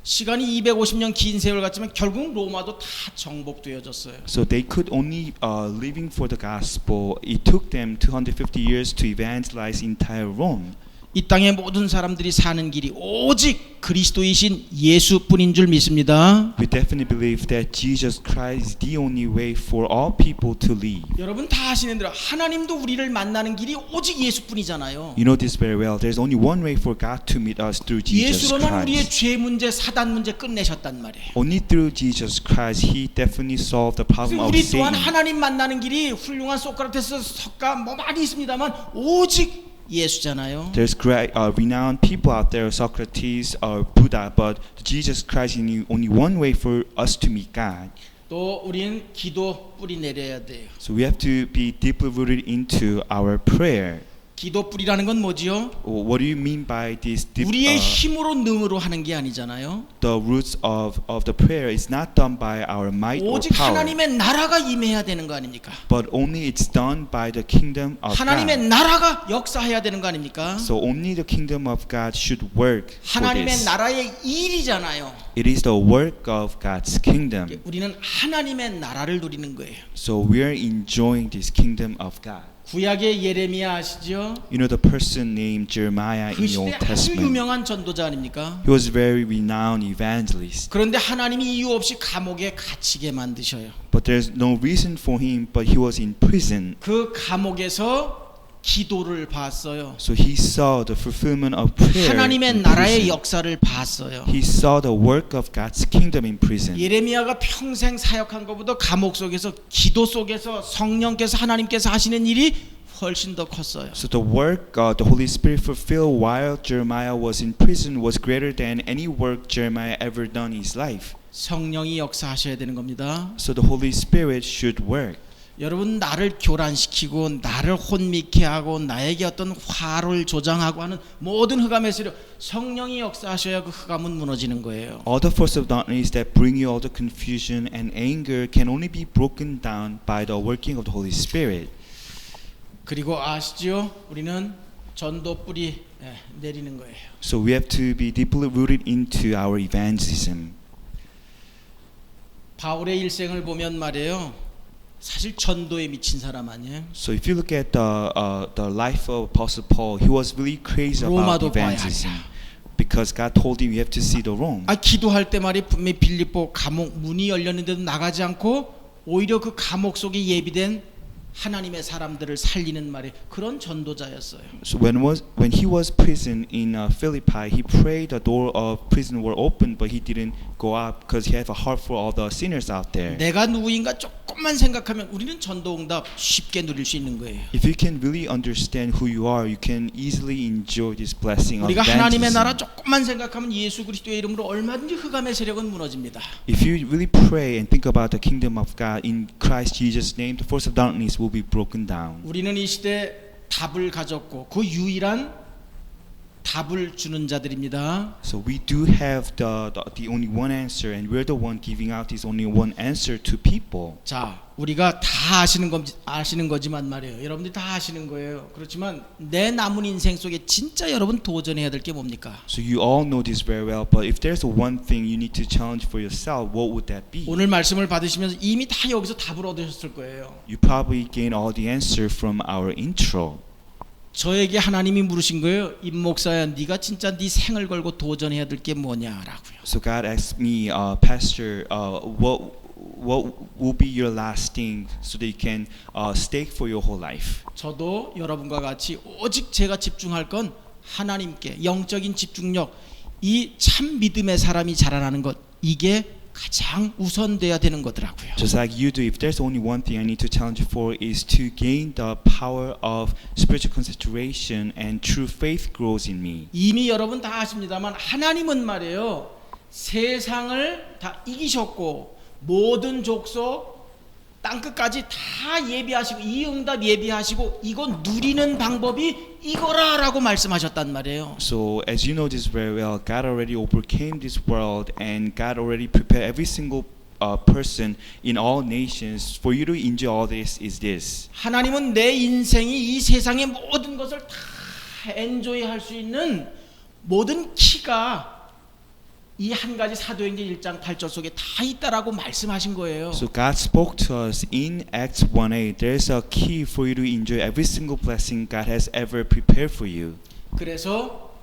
Speaker 1: 시간이 250년 긴 세월 같지만 결국 로마도 다 정복되어졌어요.
Speaker 2: So they could only living for the gospel. It took them 250 years to evangelize entire Rome.
Speaker 1: 이 땅의 모든 사람들이 사는 길이 오직 그리스도이신 예수뿐인 줄 믿습니다.
Speaker 2: We definitely believe that Jesus Christ is the only way for all people to live.
Speaker 1: 여러분 다 아시는 대로 하나님도 우리를 만나는 길이 오직 예수뿐이잖아요.
Speaker 2: You know this very well. There's only one way for God to meet us through Jesus
Speaker 1: 예수로만 우리의
Speaker 2: Christ.
Speaker 1: 죄 문제, 사단 문제 끝내셨단 말이에요.
Speaker 2: Only through Jesus Christ, He definitely solved the problem of
Speaker 1: 우리 또한
Speaker 2: sin.
Speaker 1: 하나님 만나는 길이 훌륭한 소크라테스, 석가 뭐 많이 있습니다만 오직 예수잖아요.
Speaker 2: There's great renowned people out there, Socrates or Buddha, but Jesus Christ is only one way for us to meet God.
Speaker 1: 또 우리는 기도 뿌리 내려야 돼요.
Speaker 2: So we have to be deeply rooted into our prayer.
Speaker 1: 기도 뿌리라는 건 뭐지요?
Speaker 2: What do you mean by this deep,
Speaker 1: 우리의 힘으로 능으로 하는 게 아니잖아요.
Speaker 2: the roots of the prayer is not done by our might or
Speaker 1: 오직
Speaker 2: power,
Speaker 1: 하나님의 나라가 임해야 되는 거 아닙니까?
Speaker 2: but only it's done by the kingdom of
Speaker 1: 하나님의
Speaker 2: God.
Speaker 1: 나라가 역사해야 되는 거 아닙니까?
Speaker 2: So only the kingdom of God should work for
Speaker 1: 하나님의
Speaker 2: this.
Speaker 1: 나라의 일이잖아요.
Speaker 2: It is the work of God's kingdom.
Speaker 1: 우리는 하나님의 나라를 누리는 거예요.
Speaker 2: So we are enjoying this kingdom of God.
Speaker 1: 구약의 예레미야 아시죠?
Speaker 2: You know the person named Jeremiah
Speaker 1: 그
Speaker 2: in the
Speaker 1: 시대
Speaker 2: Old
Speaker 1: 아주
Speaker 2: Testament.
Speaker 1: 유명한 전도자 아닙니까?
Speaker 2: He was a very renowned evangelist.
Speaker 1: 그런데 하나님이 이유 없이 감옥에 갇히게 만드셔요.
Speaker 2: But there's no reason for him, but he was in prison.
Speaker 1: 그 감옥에서 기도를 봤어요.
Speaker 2: So he saw the fulfillment of prayer
Speaker 1: 하나님의
Speaker 2: in
Speaker 1: 나라의
Speaker 2: prison.
Speaker 1: 역사를 봤어요.
Speaker 2: He saw the work of God's kingdom in prison.
Speaker 1: 예레미야가 평생 사역한 것보다 감옥 속에서 기도 속에서 성령께서 하나님께서 하시는 일이 훨씬 더 컸어요.
Speaker 2: So the work the Holy Spirit fulfilled while Jeremiah was in prison was greater than any work Jeremiah ever done in his life.
Speaker 1: 성령이 역사하셔야 되는 겁니다.
Speaker 2: So the Holy Spirit should work.
Speaker 1: 여러분 나를 교란시키고 나를 혼미케 하고 나에게 어떤 화를 조장하고 하는 모든 흑암의 세력 성령이 역사하셔야 그 흑암은 무너지는 거예요.
Speaker 2: All the force of darkness that bring you all the confusion and anger can only be broken down by the working of the Holy Spirit.
Speaker 1: 그리고 아시죠? 우리는 전도 뿌리 내리는 거예요.
Speaker 2: So we have to be deeply rooted into our evangelism.
Speaker 1: 바울의 일생을 보면 말이에요. 사실 전도에 미친 사람 아니에요?
Speaker 2: So if you look at the life of Apostle Paul, he was really crazy about
Speaker 1: 로마도 봐야
Speaker 2: evangelism
Speaker 1: 한다.
Speaker 2: because God told him you have to see the Rome.
Speaker 1: 아 기도할 때 말이 분명히 빌립보 감옥 문이 열렸는데도 나가지 않고 오히려 그 감옥 속에 예비된 하나님의 사람들을 살리는 말이 그런 전도자였어요.
Speaker 2: So when he was prison in Philippi, he prayed the door of prison were open, but he didn't go out because he had a heart for all the sinners out there.
Speaker 1: 내가 누구인가 조금만 생각하면 우리는 전도응답 쉽게 누릴 수 있는 거예요.
Speaker 2: If you can really understand who you are, you can easily enjoy this blessing of
Speaker 1: 우리가 하나님의 나라
Speaker 2: evangelism.
Speaker 1: 조금만 생각하면 예수 그리스도의 이름으로 얼마든지 흑암의 세력은 무너집니다.
Speaker 2: If you really pray and think about the kingdom of God in Christ Jesus' name, the force of darkness will be broken down.
Speaker 1: 우리는 이 시대 답을 가졌고 그 유일한 답을 주는 자들입니다.
Speaker 2: So we do have the only one answer, and we're the one giving out this only one answer to people.
Speaker 1: 자, 우리가 다 아시는 거지만 말이에요. 여러분들이 다 아시는 거예요. 그렇지만 내 남은 인생 속에 진짜 여러분 도전해야 될 게 뭡니까?
Speaker 2: So you all know this very well, but if there's one thing you need to challenge for yourself, what would that be?
Speaker 1: 오늘 말씀을 받으시면서 이미 다 여기서 답을 얻으셨을 거예요.
Speaker 2: You probably gain all the answer from our intro.
Speaker 1: 저에게 하나님이 물으신 거예요. 임 목사야, 네가 진짜 네 생을 걸고 도전해야 될 게 뭐냐라고요.
Speaker 2: So God asked me, Pastor, what will be your last thing so that you can stake for your whole life?
Speaker 1: 저도 여러분과 같이 오직 제가 집중할 건 하나님께 영적인 집중력, 이 참 믿음의 사람이 자라나는 것, 이게 가장 우선돼야 되는 거더라고요.
Speaker 2: Just like you do, if there's only one thing I need to challenge you for is to gain the power of spiritual concentration and true faith grows in me.
Speaker 1: 이미 여러분 다 아십니다만 하나님은 말이에요. 세상을 다 이기셨고 모든 족속 땅끝까지 다 예비하시고 이 응답 예비하시고 이거 누리는 방법이 이거라라고 말씀하셨단 말이에요.
Speaker 2: So as you know this very well, God already overcame this world, and God already prepared every single person in all nations for you to enjoy all this. Is this?
Speaker 1: 하나님은 내 인생이 이 세상의 모든 것을 다 엔조이할 수 있는 모든 키가 이 한 가지 사도행전 1장 8절 속에 다 있다라고 말씀하신 거예요.
Speaker 2: So God spoke to us in Acts 1:8. There's a key for you to enjoy every single blessing God has ever prepared for you.
Speaker 1: 그래서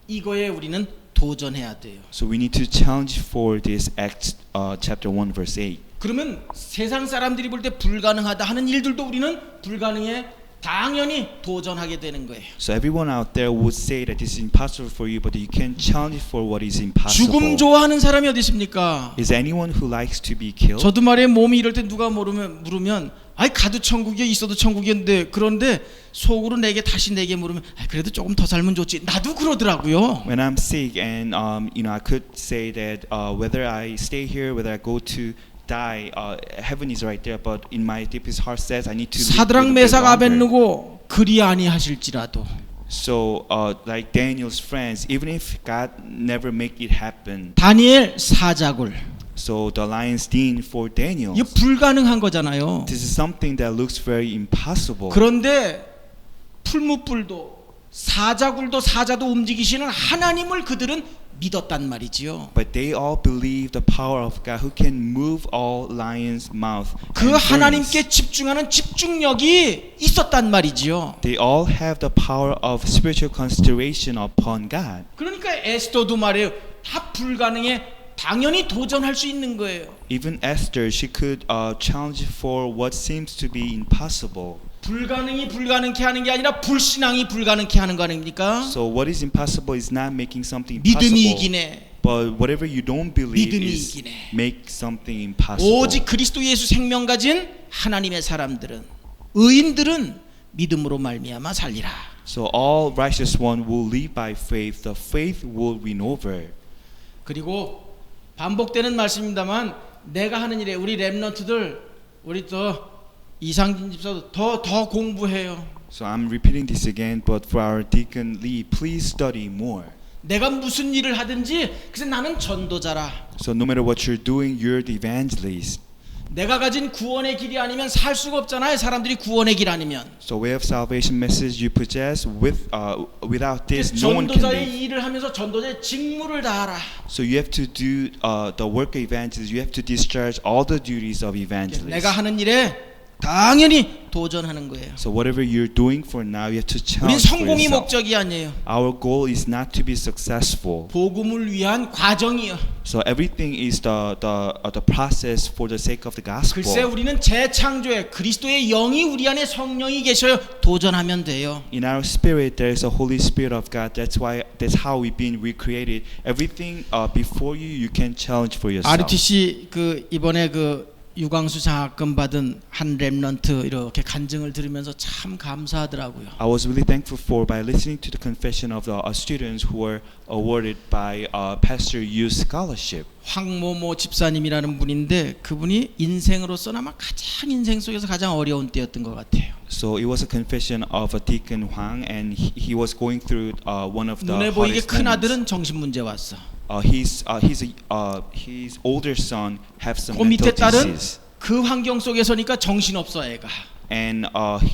Speaker 1: 이거에 우리는 도전해야 돼요.
Speaker 2: So we need to challenge for this Acts chapter 1 verse 8.
Speaker 1: 그러면 세상 사람들이 볼 때 불가능하다 하는 일들도 우리는 불가능해 당연히 도전하게 되는 거예요.
Speaker 2: So everyone out there would say that this is impossible for you, but you can challenge for what is impossible.
Speaker 1: 죽음 좋아하는 사람이 어디 있습니까?
Speaker 2: Is anyone who likes to be killed?
Speaker 1: 저도 말이에요. 몸이 이럴 때 누가 물으면 아이 가도 천국이야 있어도 천국인데 그런데 속으로 다시 내게 물으면 그래도 조금 더 살면 좋지. 나도 그러더라고요.
Speaker 2: When I'm sick and I could say that whether I stay here, whether I go to die, heaven is right there, but in my deepest heart says I need to live a
Speaker 1: 사드락
Speaker 2: little bit
Speaker 1: 메삭
Speaker 2: longer.
Speaker 1: 아벳느고 그리 아니하실지라도
Speaker 2: So like Daniel's friends, even if God never make it happen,
Speaker 1: 다니엘 사자굴
Speaker 2: so the lion's den for Daniel,
Speaker 1: 이거 불가능한 거잖아요.
Speaker 2: this is something that looks very impossible.
Speaker 1: 그런데 풀무불도 사자도 움직이시는 하나님을 그들은 믿었단 말이지요.
Speaker 2: But they all believe the power of God who can move all lions' mouth.
Speaker 1: 그
Speaker 2: and
Speaker 1: 하나님께
Speaker 2: brains.
Speaker 1: 집중하는 집중력이 있었단 말이지요.
Speaker 2: They all have the power of spiritual consideration upon God.
Speaker 1: 그러니까 에스더도 말해요. 다 불가능해. 당연히 도전할 수 있는 거예요.
Speaker 2: Even Esther, she could challenge for what seems to be impossible.
Speaker 1: 불가능이 불가능케 하는 게 아니라 불신앙이 불가능케 하는 거 아닙니까?
Speaker 2: So what is impossible is not making something
Speaker 1: 믿음이
Speaker 2: impossible.
Speaker 1: 이기네.
Speaker 2: But whatever you don't believe
Speaker 1: 믿음이
Speaker 2: is
Speaker 1: 이기네.
Speaker 2: make something impossible.
Speaker 1: 오직 그리스도 예수 생명 가진 하나님의 사람들은 의인들은 믿음으로 말미암아 살리라.
Speaker 2: So all righteous one will live by faith. The faith will win over.
Speaker 1: 그리고 반복되는 말씀입니다만 내가 하는 일에 우리 렘넌트들 우리 또 이상진 집사도 더 공부해요.
Speaker 2: So I'm repeating this again, but for our deacon Lee, please study more.
Speaker 1: 내가 무슨 일을 하든지 그래서 나는 전도자라.
Speaker 2: So no matter what you're doing, you're the evangelist.
Speaker 1: 내가 가진 구원의 길이 아니면 살 수가 없잖아요. 사람들이 구원의 길 아니면.
Speaker 2: So way of salvation message you possess without this, no one can
Speaker 1: 전도자의
Speaker 2: live.
Speaker 1: 일을 하면서 전도자의 직무를 다하라.
Speaker 2: So you have to do the work of evangelist. You have to discharge all the duties of evangelist.
Speaker 1: 내가 하는 일에 당연히 도전하는 거예요.
Speaker 2: So whatever you're doing for now, you have to
Speaker 1: 우린
Speaker 2: challenge for
Speaker 1: 성공이
Speaker 2: yourself.
Speaker 1: 목적이 아니에요.
Speaker 2: Our goal is not to be successful.
Speaker 1: 복음을 위한 과정이요.
Speaker 2: So everything is the process for the sake of the
Speaker 1: 글쎄
Speaker 2: gospel.
Speaker 1: 우리는 재창조에 그리스도의 영이 우리 안에 성령이 계셔요. 도전하면 돼요.
Speaker 2: In our spirit, there is a Holy Spirit of God. That's how we've been recreated. Everything before you can challenge for yourself.
Speaker 1: RTC 이번에 유광수 장학금 받은 한 렘넌트 이렇게 간증을 들으면서 참 감사하더라고요.
Speaker 2: I was really thankful for by listening to the confession of the students who were awarded by Pastor Youth Scholarship.
Speaker 1: 황모모 집사님이라는 분인데 그분이 인생으로서는 아마 가장 인생 속에서 가장 어려운 때였던 것 같아요.
Speaker 2: So it was a confession of a deacon Hwang, and he was going through one of the
Speaker 1: 눈에 보이게
Speaker 2: hardest
Speaker 1: 큰
Speaker 2: moments.
Speaker 1: 아들은 정신 문제 왔어.
Speaker 2: His older son have some
Speaker 1: 그 밑에
Speaker 2: mental
Speaker 1: 딸은
Speaker 2: disease,
Speaker 1: 그 환경 속에서니까 정신 없어 애가.
Speaker 2: and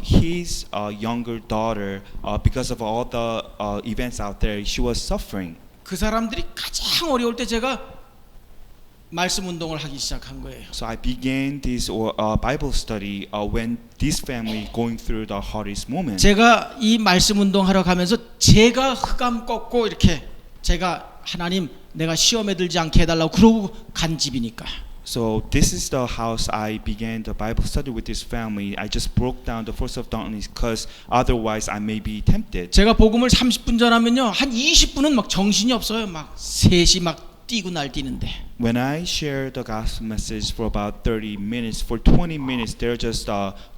Speaker 2: his younger daughter, because of all the events out there, she was suffering.
Speaker 1: 그 사람들이 가장 어려울 때 제가 말씀 운동을 하기 시작한 거예요.
Speaker 2: So I began this Bible study when this family going through the hardest moment.
Speaker 1: 제가 이 말씀 운동하러 가면서 제가 흑암 꺾고 이렇게 제가 하나님 내가 시험에 들지 않게 해달라고 그러고 간 집이니까.
Speaker 2: So this is the house I began the Bible study with this family. I just broke down the force of darkness because otherwise I may be tempted.
Speaker 1: 제가 복음을 30분 전하면요 한 20분은 막 정신이 없어요. 막 셋이 막 뛰고 날뛰는데.
Speaker 2: When I share the gospel message for about 30 minutes, for 20 minutes they're just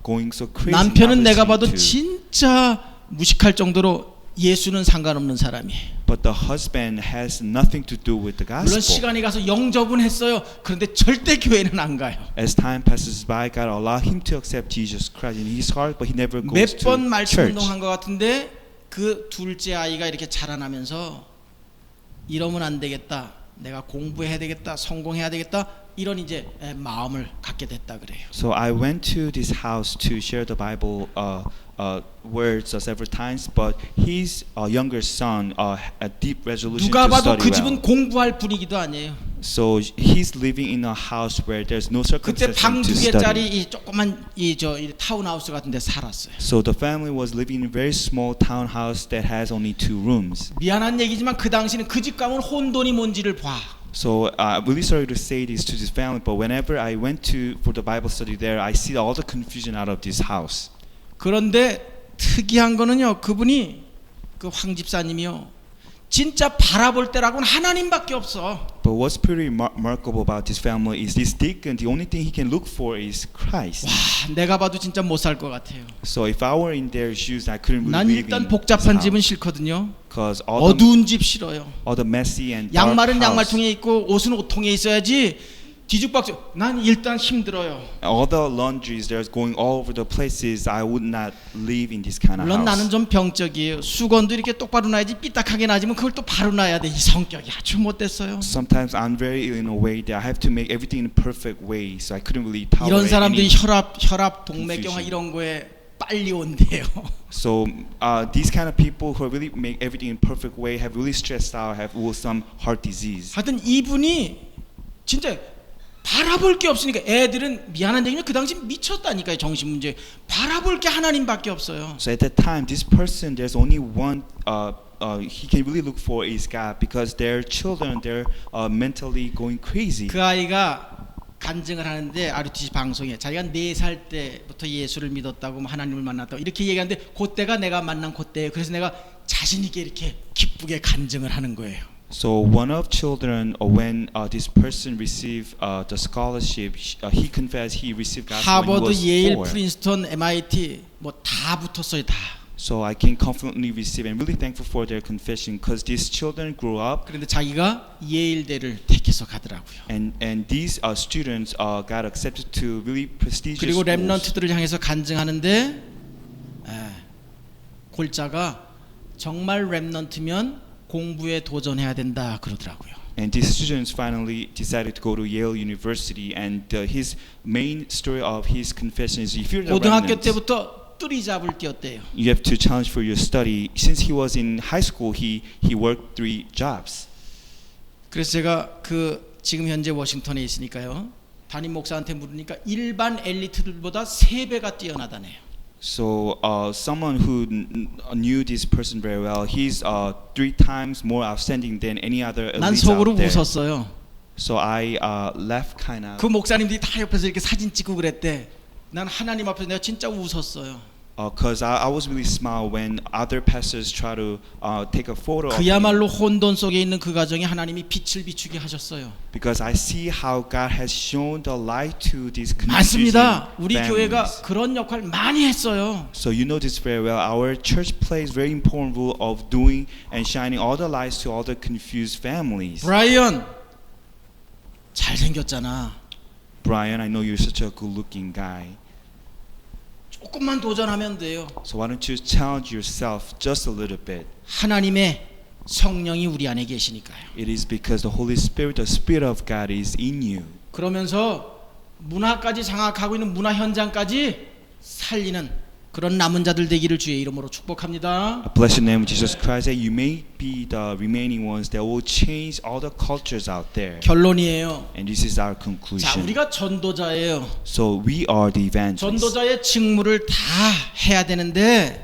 Speaker 2: going so crazy.
Speaker 1: 남편은
Speaker 2: not
Speaker 1: 내가
Speaker 2: listening
Speaker 1: 봐도
Speaker 2: to.
Speaker 1: 진짜 무식할 정도로 예수는 상관없는 사람이에요.
Speaker 2: But but the husband has nothing to do with the
Speaker 1: 물론
Speaker 2: gospel.
Speaker 1: 시간이 가서 영접은 했어요. 그런데 절대 교회는 안 가요.
Speaker 2: As time passes by, God allowed him to accept Jesus Christ in his heart, but he never goes
Speaker 1: 몇
Speaker 2: to
Speaker 1: 번 말씀
Speaker 2: church.
Speaker 1: 운동한 것 같은데 그 둘째 아이가 이렇게 자라나면서 이러면 안 되겠다. 내가 공부해야 되겠다. 성공해야 되겠다. 이런 이제 마음을 갖게 됐다 그래요.
Speaker 2: So I went to this house to share the Bible words several times, but his younger son a deep resolution
Speaker 1: 누가
Speaker 2: to
Speaker 1: 봐도
Speaker 2: study
Speaker 1: 그
Speaker 2: well.
Speaker 1: 집은 공부할 분위기도 아니에요.
Speaker 2: So he's living in a house where there's no
Speaker 1: 그때
Speaker 2: circumcision
Speaker 1: 방
Speaker 2: to
Speaker 1: 두
Speaker 2: study.
Speaker 1: 개짜리 이 조그만 이 타운하우스 같은 데 살았어요.
Speaker 2: So the family was living in a very small townhouse that has only 2 rooms.
Speaker 1: 미안한 얘기지만 그 당시는 그 집 가면 혼돈이 뭔지를 봐.
Speaker 2: So I'm really sorry to say this to this family, but whenever I went to for the Bible study there, I see all the confusion out of this house.
Speaker 1: 그런데 특이한 거는요. 그분이 그 황 집사님이요. 진짜 바라볼 때라고는 하나님밖에 없어.
Speaker 2: But what's pretty remarkable about this family is this deacon, the only thing he can look for is Christ.
Speaker 1: 와, 내가 봐도 진짜 못 살 것 같아요.
Speaker 2: So if I were in their shoes, I couldn't
Speaker 1: 난
Speaker 2: really live
Speaker 1: 일단
Speaker 2: in
Speaker 1: 복잡한
Speaker 2: this
Speaker 1: 집은
Speaker 2: house.
Speaker 1: 싫거든요.
Speaker 2: Because
Speaker 1: 어두운 집 싫어요.
Speaker 2: all the messy and dark
Speaker 1: 양말은
Speaker 2: house,
Speaker 1: 양말통에 있고 옷은 옷통에 있어야지. 뒤죽박죽. 난 일단 힘들어요.
Speaker 2: all the laundries there's going all over the places, I would not live in this kind of
Speaker 1: 물론 나는
Speaker 2: house.
Speaker 1: 좀 병적이에요. 수건도 이렇게 똑바로 놔야지 삐딱하게 놔지면 그걸 또 바로 놔야 돼. 이 성격이 아주 못됐어요.
Speaker 2: Sometimes I'm very ill in a way that I have to make everything in a perfect way, so I couldn't really
Speaker 1: 이런
Speaker 2: tolerate
Speaker 1: 사람들이
Speaker 2: any.
Speaker 1: 혈압, 동맥경화
Speaker 2: confusion.
Speaker 1: 이런 거에 빨리 온대요.
Speaker 2: So these kind of people who really make everything in perfect way have really stressed out, have some heart disease.
Speaker 1: 하여튼 이분이 진짜 바라볼 게 없으니까 애들은 미안한 얘기는 그 당시 미쳤다니까요. 정신 문제. 바라볼 게 하나님밖에 없어요.
Speaker 2: So at that time, this person, there's only one he can really look for is God, because their children, they're mentally going crazy.
Speaker 1: 그 아이가 간증을 하는데 RUTC 방송에 자기가 4살 때부터 예수를 믿었다고 하나님을 만났다고 이렇게 얘기하는데 그때가 내가 만난 그때예요. 그래서 내가 자신 있게 이렇게 기쁘게 간증을 하는 거예요.
Speaker 2: So one of children, when this person received the scholarship, he confessed he received God when he
Speaker 1: 하버드,
Speaker 2: was
Speaker 1: 예일,
Speaker 2: 4.
Speaker 1: 프린스턴, MIT 뭐 다 붙었어요. 다.
Speaker 2: So I can confidently receive and really thankful for their confession, because these children grew up
Speaker 1: 그런데 자기가 예일대를 택해서 가더라고요.
Speaker 2: and these students got accepted to really prestigious
Speaker 1: 그리고
Speaker 2: schools.
Speaker 1: 렘넌트들을 향해서 간증하는데 골자가 정말 렘넌트면 공부에 도전해야 된다 그러더라고요.
Speaker 2: And these students finally decided to go to Yale University, and his main story of his confession is, if you're the
Speaker 1: 고등학교
Speaker 2: remnant,
Speaker 1: 때부터 뚜리잡을 뛰었대요.
Speaker 2: you have to challenge for your study. Since he was in high school, he worked 3 jobs.
Speaker 1: 그래서 제가 그 지금 현재 워싱턴에 있으니까요. 담임 목사한테 물으니까 일반 엘리트들보다 3배가 뛰어나다네요.
Speaker 2: So someone who knew this person very well, he's 3 times more outstanding than any other
Speaker 1: 난
Speaker 2: elites
Speaker 1: 속으로
Speaker 2: out there.
Speaker 1: 웃었어요.
Speaker 2: So I left kind of.
Speaker 1: 그 목사님들이 다 옆에서 이렇게 사진 찍고 그랬대. 난 하나님 앞에서 내가 진짜 웃었어요.
Speaker 2: Because I was really smile when other pastors try to take a photo of me,
Speaker 1: 그야말로 혼돈 속에 있는 그 가정에 하나님이 빛을 비추게 하셨어요.
Speaker 2: because I see how God has shown the light to these confusing
Speaker 1: 맞습니다. 우리 교회가
Speaker 2: families.
Speaker 1: 그런 역할 많이 했어요.
Speaker 2: So you know this very well. Our church plays very important role of doing and shining all the lights to all the confused families.
Speaker 1: 브라이언 잘생겼잖아.
Speaker 2: Brian, I know you're such a good-looking guy.
Speaker 1: 조금만 도전하면 돼요.
Speaker 2: So why don't you challenge yourself just a little bit?
Speaker 1: 하나님의 성령이 우리 안에 계시니까요.
Speaker 2: It is because the Holy Spirit, the Spirit of God is in you.
Speaker 1: 그러면서 문화까지 장악하고 있는 문화 현장까지 살리는 그런 남은 자들 되기를 주의 이름으로 축복합니다.
Speaker 2: I bless the name of Jesus Christ, that you may be the remaining ones that will change all the cultures out there.
Speaker 1: 결론이에요.
Speaker 2: And this is our
Speaker 1: 자,
Speaker 2: conclusion.
Speaker 1: 우리가 전도자예요.
Speaker 2: So we are the evangelists.
Speaker 1: 전도자의 직무를 다 해야 되는데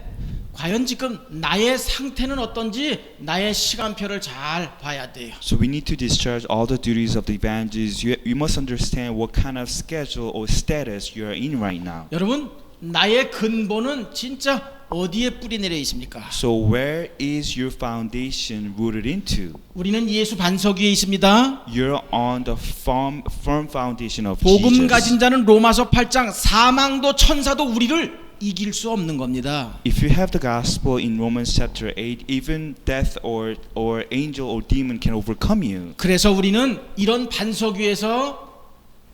Speaker 1: 과연 지금 나의 상태는 어떤지 나의 시간표를 잘 봐야 돼요.
Speaker 2: So we need to discharge all the duties of the evangelists. You must understand what kind of schedule or status you are in right now.
Speaker 1: 여러분, 나의 근본은 진짜 어디에 뿌리 내려 있습니까?
Speaker 2: So where is your foundation rooted into?
Speaker 1: 우리는 예수 반석 위에 있습니다.
Speaker 2: You're on the firm foundation of
Speaker 1: 복음
Speaker 2: Jesus.
Speaker 1: 가진 자는 로마서 8장 사망도 천사도 우리를 이길 수 없는 겁니다.
Speaker 2: If you have the gospel in Romans chapter 8, even death or angel or demon can overcome you.
Speaker 1: 그래서 우리는 이런 반석 위에서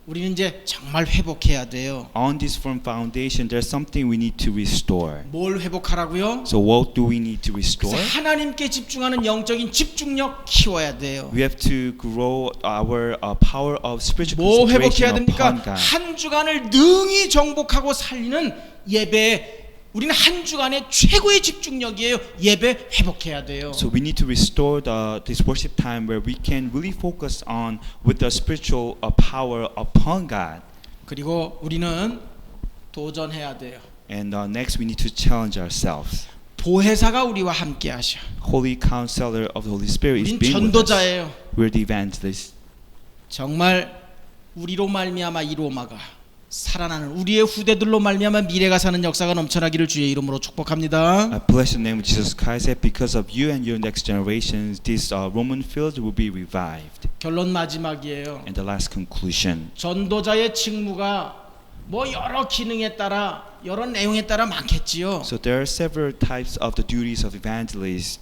Speaker 1: 우리는 이제 정말 회복해야 돼요.
Speaker 2: On this firm foundation, there's something we need to restore.
Speaker 1: 뭘 회복하라고요?
Speaker 2: So what do we need to
Speaker 1: 그래서
Speaker 2: restore?
Speaker 1: 하나님께 집중하는 영적인 집중력 키워야 돼요.
Speaker 2: We have to grow our power of spiritual
Speaker 1: 뭐 회복해야
Speaker 2: concentration
Speaker 1: 됩니까?
Speaker 2: upon God.
Speaker 1: 한 주간을 능히 정복하고 살리는 예배. 우리는 한 주간의 최고의 집중력이에요. 예배 회복해야 돼요.
Speaker 2: So we need to restore this worship time where we can really focus on with the spiritual power upon God.
Speaker 1: 그리고 우리는 도전해야 돼요.
Speaker 2: And next we need to challenge ourselves.
Speaker 1: 보혜사가 우리와 함께 하셔.
Speaker 2: Holy Counselor of the Holy Spirit is
Speaker 1: 우린
Speaker 2: being with us.
Speaker 1: 전도자예요.
Speaker 2: We're the evangelists.
Speaker 1: 정말 우리로 말미암아 이 로마가 살아나는 우리의 후대들로 말미암아 미래가 사는 역사가 넘쳐나기를 주의 이름으로 축복합니다.
Speaker 2: I bless the name of Jesus Christ that because of you and your next generations, this Roman field will be revived.
Speaker 1: 결론 마지막이에요.
Speaker 2: And the last conclusion.
Speaker 1: 전도자의 직무가 뭐 여러 기능에 따라 여러 내용에 따라 많겠지요.
Speaker 2: So there are several types of the duties of evangelists.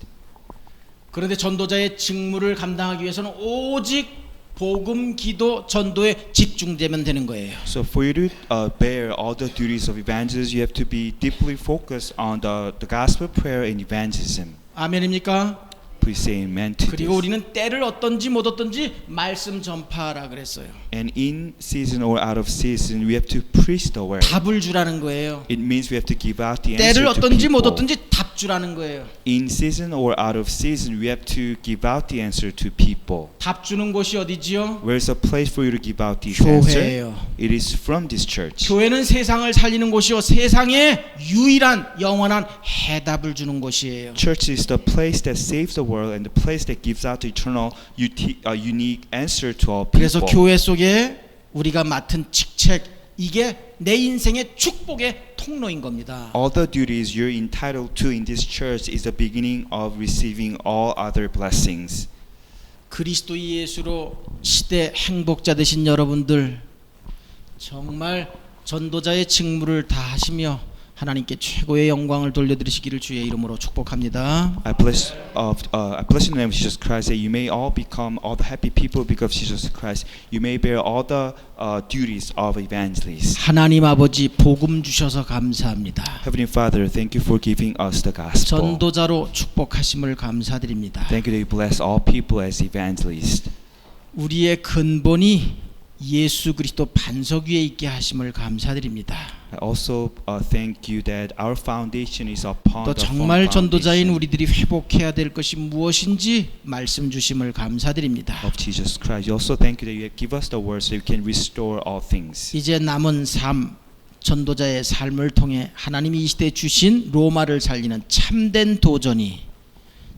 Speaker 1: 그런데 전도자의 직무를 감당하기 위해서는 오직 복음, 기도, 전도에 집중되면 되는 거예요.
Speaker 2: So for you to bear all the duties of evangelists, you have to be deeply focused on the gospel, prayer, and evangelism.
Speaker 1: 아멘입니까?
Speaker 2: Please say amen to
Speaker 1: 그리고
Speaker 2: this.
Speaker 1: 우리는 때를 얻든지 못 얻든지 말씀 전파하라 그랬어요.
Speaker 2: And in season or out of season, we have to preach the word.
Speaker 1: 답을 주라는 거예요.
Speaker 2: It means we have to give out the
Speaker 1: 때를
Speaker 2: answer to
Speaker 1: 얻든지 못
Speaker 2: people.
Speaker 1: 얻든지 답 주라는 거예요.
Speaker 2: In season or out of season, we have to give out the answer to people.
Speaker 1: 답 주는 곳이 어디지요?
Speaker 2: Where's a place for you to give out this answer?
Speaker 1: 교회예요.
Speaker 2: It is from this church.
Speaker 1: 교회는 세상을 살리는 곳이요 세상에 유일한 영원한 해답을 주는 곳이에요.
Speaker 2: Church is the place that saves the world and the place that gives out the eternal, unique answer to all
Speaker 1: 그래서
Speaker 2: people.
Speaker 1: 교회 속에 우리가 맡은 직책 이게 내 인생의 축복의 통로인 겁니다.
Speaker 2: All the duties you're entitled to in this church is the beginning of receiving all other blessings.
Speaker 1: 그리스도 예수로 시대 행복자 되신 여러분들 정말 전도자의 직무를 다 하시며 하나님께 최고의 영광을 돌려드리시기를 주의 이름으로 축복합니다.
Speaker 2: I bless in the name of Jesus Christ that you may all become all the happy people because of Jesus Christ. You may bear all the duties of evangelists.
Speaker 1: 하나님 아버지 복음 주셔서 감사합니다.
Speaker 2: Heavenly Father, thank you for giving us the gospel.
Speaker 1: 전도자로 축복하심을 감사드립니다.
Speaker 2: Thank you that you bless all people as evangelists.
Speaker 1: 우리의 근본이 예수 그리스도 반석 위에 있게 하심을 감사드립니다.
Speaker 2: I also thank you that our foundation is upon
Speaker 1: 또
Speaker 2: the firm
Speaker 1: 정말 전도자인
Speaker 2: foundation
Speaker 1: 우리들이 회복해야 될 것이 무엇인지 말씀 주심을 감사드립니다.
Speaker 2: of Jesus Christ. You also thank you that you give us the words so we can restore all things.
Speaker 1: 이제 남은 삶 전도자의 삶을 통해 하나님이 이 시대에 주신 로마를 살리는 참된 도전이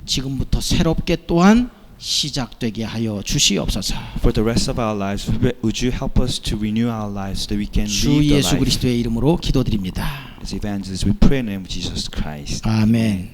Speaker 1: 지금부터 새롭게 또한 시작되게 하여 주시옵소서.
Speaker 2: For the rest of our lives, would you help us to renew our lives so that we can
Speaker 1: 주
Speaker 2: live the
Speaker 1: 예수
Speaker 2: life
Speaker 1: 그리스도의 이름으로 기도드립니다.
Speaker 2: as evangelists? We pray in the name of Jesus Christ.
Speaker 1: 아멘.